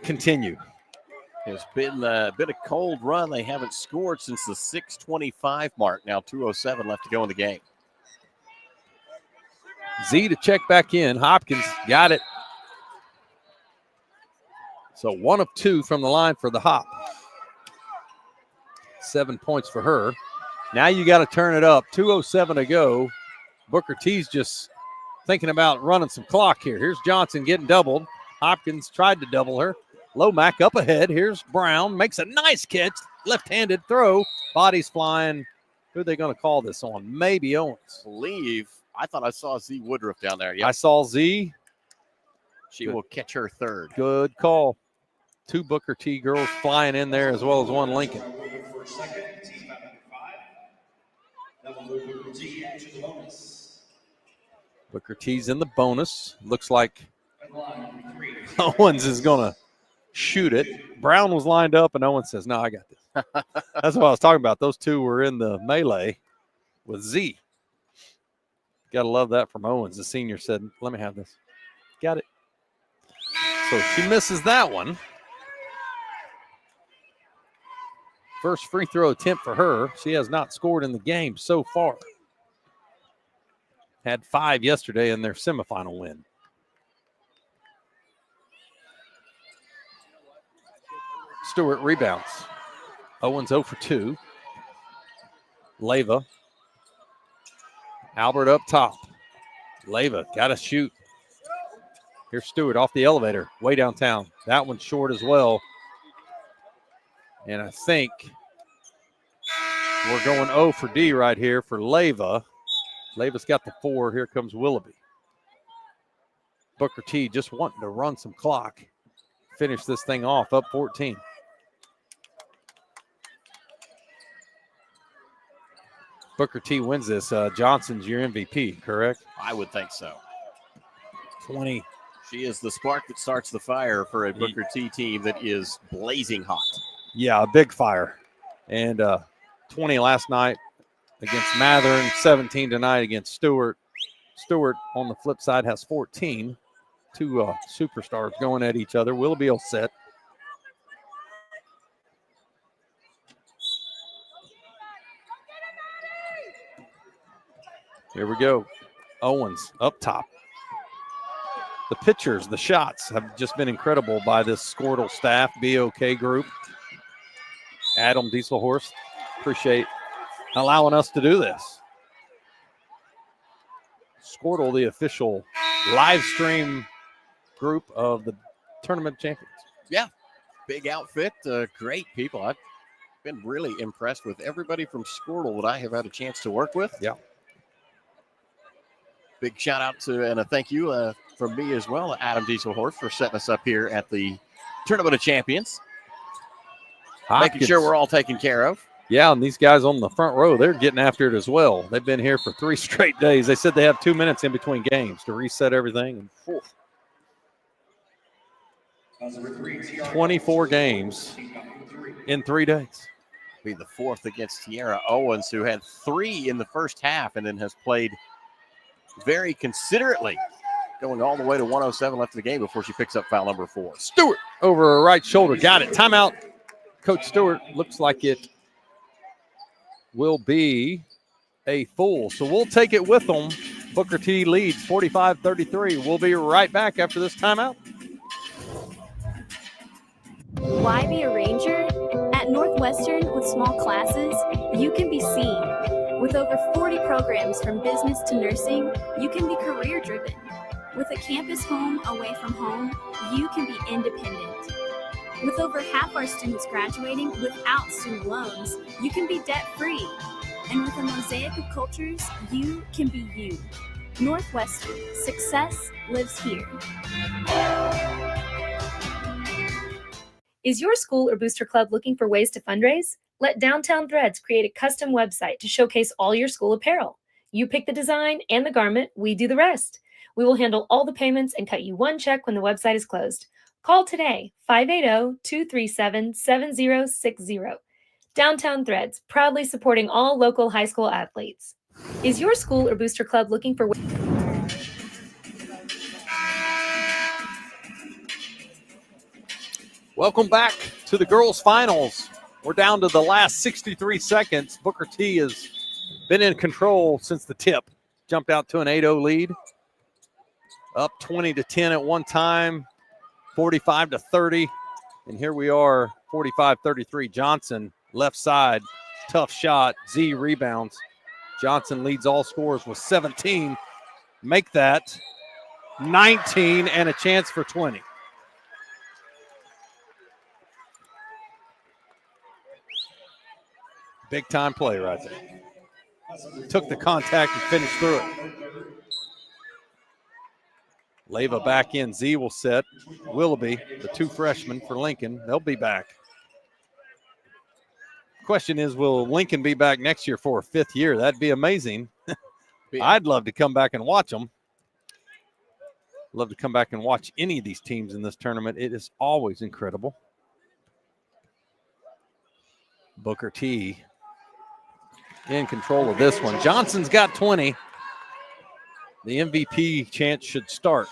continue? It's been a cold run. They haven't scored since the 6:25 mark. Now 2:07 left to go in the game. Z to check back in. Hopkins got it. So 1 of 2 from the line for the Hop. 7 points for her. Now you got to turn it up. 2:07 to go. Booker T's just thinking about running some clock here. Here's Johnson getting doubled. Hopkins tried to double her. Lomack up ahead. Here's Brown. Makes a nice catch. Left-handed throw. Bodies flying. Who are they going to call this on? Maybe Owens. I thought I saw Z Woodruff down there. Yep. I saw Z. She will catch her third. Good call. 2 Booker T girls flying in there as well as 1 Lincoln. Booker T's in the bonus. Looks like Owens is going to shoot it. Brown was lined up, and Owens says, no, I got this. That's what I was talking about. Those 2 were in the melee with Z. Got to love that from Owens. The senior said, let me have this. Got it. So she misses that one. First free throw attempt for her. She has not scored in the game so far. Had 5 yesterday in their semifinal win. Stewart rebounds. Owens 0 for 2. Leyva. Albert up top. Leyva got to shoot. Here's Stewart off the elevator, way downtown. That one's short as well. And I think we're going 0 for D right here for Leyva. Leyva's got the 4. Here comes Willoughby. Booker T just wanting to run some clock. Finish this thing off, up 14. Booker T wins this. Johnson's your MVP, correct? I would think so. 20. She is the spark that starts the fire for a Booker T team that is blazing hot. Yeah, a big fire. And 20 last night against Mathern, 17 tonight against Stewart. Stewart, on the flip side, has 14. 2 superstars going at each other. Willoughby will set. Here we go. Owens up top. The pitchers, the shots have just been incredible by this Squirtle staff, BOK group. Adam Dieselhorst, appreciate allowing us to do this. Squirtle, the official live stream group of the tournament champions. Yeah, big outfit, great people. I've been really impressed with everybody from Squirtle that I have had a chance to work with. Yeah. Big shout out to and a thank you from me as well, Adam Dieselhorst, for setting us up here at the Tournament of Champions. Making sure we're all taken care of. Yeah, and these guys on the front row, they're getting after it as well. They've been here for 3 straight days. They said they have 2 minutes in between games to reset everything. And 24 games in 3 days. Be the fourth against Tiara Owens, who had 3 in the first half and then has played very considerately, going all the way to 107 left in the game before she picks up foul number 4. Stewart over her right shoulder. Got it. Timeout. Coach Stewart, looks like it will be a full. So we'll take it with them. Booker T leads 45-33. We'll be right back after this timeout. Why be a ranger? At Northwestern, with small classes, you can be seen. With over 40 programs from business to nursing, you can be career-driven. With a campus home away from home, you can be independent. With over half our students graduating without student loans, you can be debt-free. And with a mosaic of cultures, you can be you. Northwestern, success lives here. Is your school or booster club looking for ways to fundraise? Let Downtown Threads create a custom website to showcase all your school apparel. You pick the design and the garment, we do the rest. We will handle all the payments and cut you one check when the website is closed. Call today, 580-237-7060. Downtown Threads, proudly supporting all local high school athletes. Is your school or booster club looking for... Welcome back to the girls' finals. We're down to the last 63 seconds. Booker T has been in control since the tip. Jumped out to an 8-0 lead. Up 20-10 at one time, 45-30. And here we are, 45-33. Johnson, left side, tough shot. Z rebounds. Johnson leads all scorers with 17. Make that 19 and a chance for 20. Big time play right there. Took the contact and finished through it. Leyva back in. Z will set. Willoughby, the 2 freshmen for Lincoln, they'll be back. Question is, will Lincoln be back next year for a 5th year? That'd be amazing. I'd love to come back and watch them. Love to come back and watch any of these teams in this tournament. It is always incredible. Booker T in control of this one. Johnson's got 20. The MVP chance should start.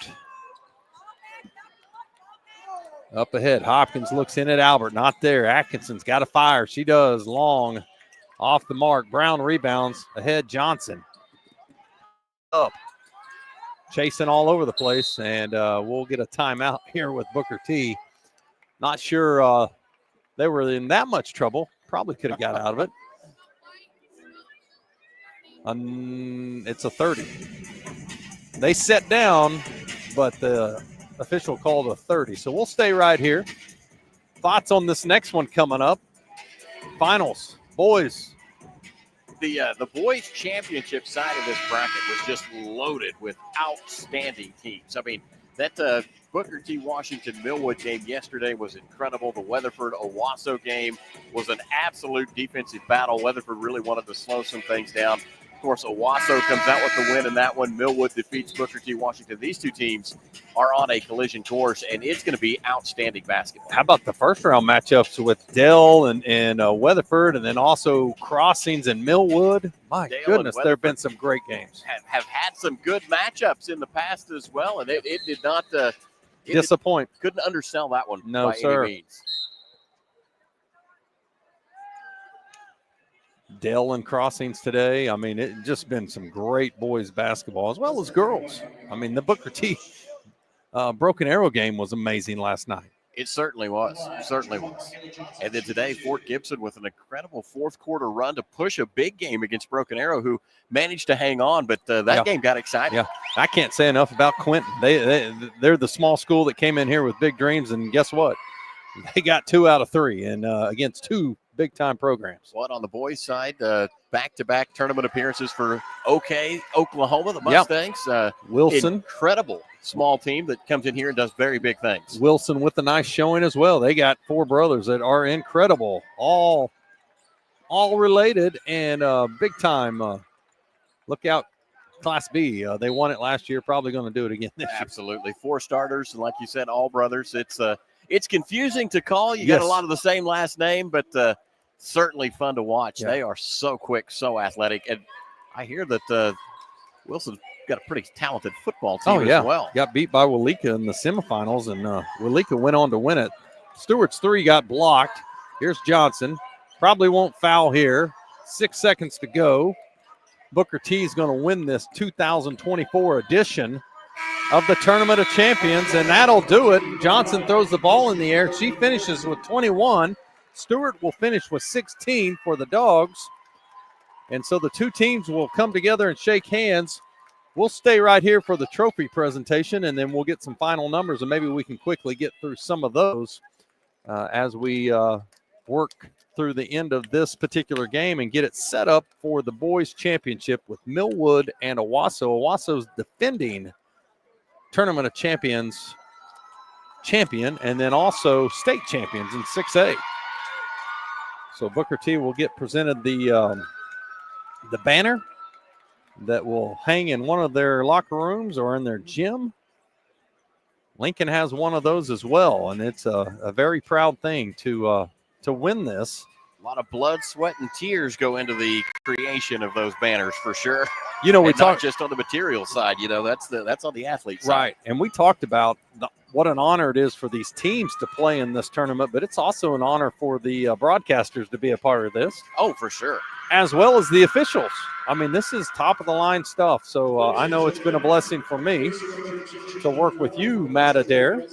Up ahead, Hopkins looks in at Albert. Not there. Atkinson's got to fire. She does. Long. Off the mark. Brown rebounds. Ahead, Johnson. Up. Chasing all over the place. And we'll get a timeout here with Booker T. Not sure they were in that much trouble. Probably could have got out of it. It's a 30. They set down, but the official called a 30. So we'll stay right here. Thoughts on this next one coming up? Finals, boys. The boys championship side of this bracket was just loaded with outstanding teams. I mean, that Booker T. Washington Millwood game yesterday was incredible. The Weatherford Owasso game was an absolute defensive battle. Weatherford really wanted to slow some things down. Of course, Owasso comes out with the win in that one. Millwood defeats Booker T. Washington. These two teams are on a collision course, and it's going to be outstanding basketball. How about the first round matchups with Dell and Weatherford, and then also Crossings and Millwood? My goodness, there have been some great games. Have had some good matchups in the past as well, and it did not disappoint. Couldn't undersell that one no, by sir. any means. Dell and Crossings today. I mean, it's just been some great boys basketball as well as girls. I mean, the Booker T Broken Arrow game was amazing last night. It certainly was. Certainly was. And then today, Fort Gibson with an incredible fourth quarter run to push a big game against Broken Arrow, who managed to hang on, but that game got exciting. Yeah, I can't say enough about Quinton. They're the small school that came in here with big dreams, and guess what? They got 2 out of 3 and against 2 big-time programs. What on the boys' side, back-to-back tournament appearances for OK Oklahoma, the Mustangs. Wilson. Incredible small team that comes in here and does very big things. Wilson with a nice showing as well. They got 4 brothers that are incredible, all related and big-time. Look out, Class B. They won it last year, probably going to do it again this year. Absolutely. 4 starters, and like you said, all brothers. It's confusing to call. You got a lot of the same last name, but certainly fun to watch. They are so quick, so athletic. And I hear that Wilson's got a pretty talented football team as well. Got beat by Walika in the semifinals, and Walika went on to win it. Stewart's 3 got blocked. Here's Johnson. Probably won't foul here. 6 seconds to go. Booker T is going to win this 2024 edition of the Tournament of Champions, and that'll do it. Johnson throws the ball in the air. She finishes with 21. Stewart will finish with 16 for the Dogs. And so the 2 teams will come together and shake hands. We'll stay right here for the trophy presentation, and then we'll get some final numbers, and maybe we can quickly get through some of those as we work through the end of this particular game and get it set up for the boys' championship with Millwood and Owasso. Owasso's defending Tournament of Champions champion, and then also state champions in 6A. So Booker T will get presented the banner that will hang in one of their locker rooms or in their gym. Lincoln has one of those as well, and it's a very proud thing to win this. A lot of blood, sweat, and tears go into the creation of those banners for sure. You know, we talked not just on the material side. You know, that's on the athlete side. Right, and we talked about what an honor it is for these teams to play in this tournament, but it's also an honor for the broadcasters to be a part of this. Oh, for sure. As well as the officials. I mean, this is top-of-the-line stuff, so I know it's been a blessing for me to work with you, Matt Adair.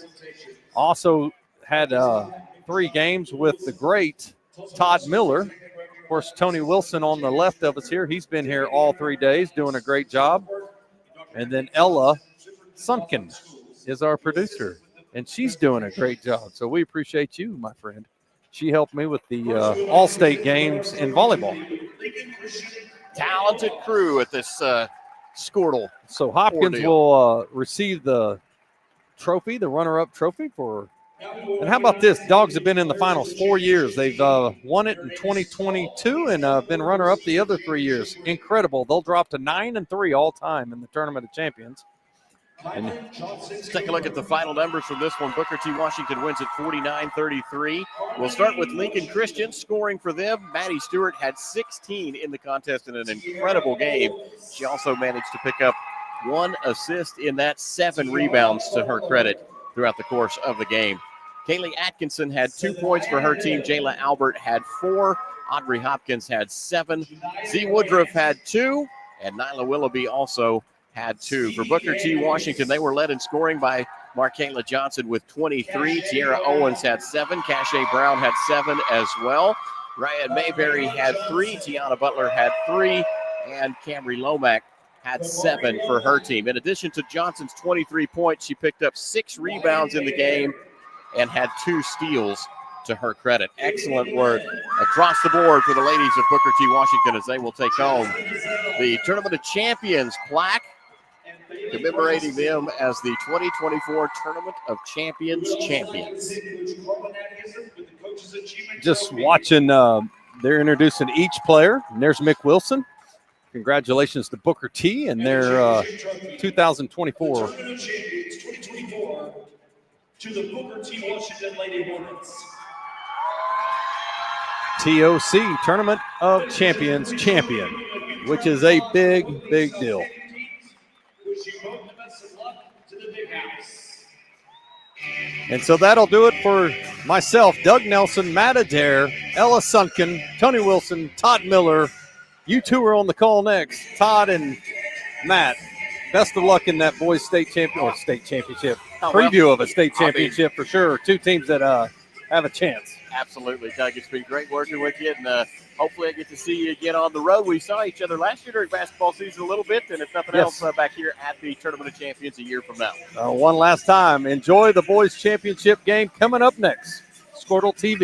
Also had 3 games with the great Todd Miller. Of course, Tony Wilson on the left of us here. He's been here all 3 days doing a great job. And then Ella Sunken is our producer, and she's doing a great job. So we appreciate you, my friend. She helped me with the all-state games in volleyball. Talented crew at this Squirtle. So Hopkins will receive the trophy, the runner-up trophy for. And how about this? Dogs have been in the finals 4 years. They've won it in 2022 and been runner-up the other 3 years. Incredible. They'll drop to 9-3 all time in the Tournament of Champions. And let's take a look at the final numbers from this one. Booker T. Washington wins at 49-33. We'll start with Lincoln Christian scoring for them. Maddie Stewart had 16 in the contest in an incredible game. She also managed to pick up 1 assist in that, 7 rebounds to her credit throughout the course of the game. Kaylee Atkinson had 2 points for her team. Jayla Albert had 4. Audrey Hopkins had 7. Z. Woodruff had 2. And Nyla Willoughby also had 2. For Booker T. Washington, they were led in scoring by Markayla Johnson with 23. Tiara Owens had 7. Cache Brown had 7 as well. Ryan Mayberry had 3. Tiana Butler had 3. And Camry Lomack had 7 for her team. In addition to Johnson's 23 points, she picked up 6 rebounds in the game and had 2 steals to her credit. Excellent work across the board for the ladies of Booker T. Washington as they will take home the Tournament of Champions plaque, commemorating them as the 2024 Tournament of Champions champions. Just watching, they're introducing each player, and there's Mick Wilson. Congratulations to Booker T. and their 2024. To the Booker T. Washington Lady Hornets. TOC, Tournament of Champions champion, which is a big, big deal. Wish you both the best of luck to the big house. And so that'll do it for myself, Doug Nelson, Matt Adair, Ella Sunken, Tony Wilson, Todd Miller. You two are on the call next. Todd and Matt, best of luck in that boys state championship. preview of a state championship for sure. Two teams that have a chance. Absolutely, Doug. It's been great working with you, and hopefully I get to see you again on the road. We saw each other last year during basketball season a little bit, and if nothing else, back here at the Tournament of Champions a year from now. One last time, enjoy the boys championship game coming up next. Squirtle TV.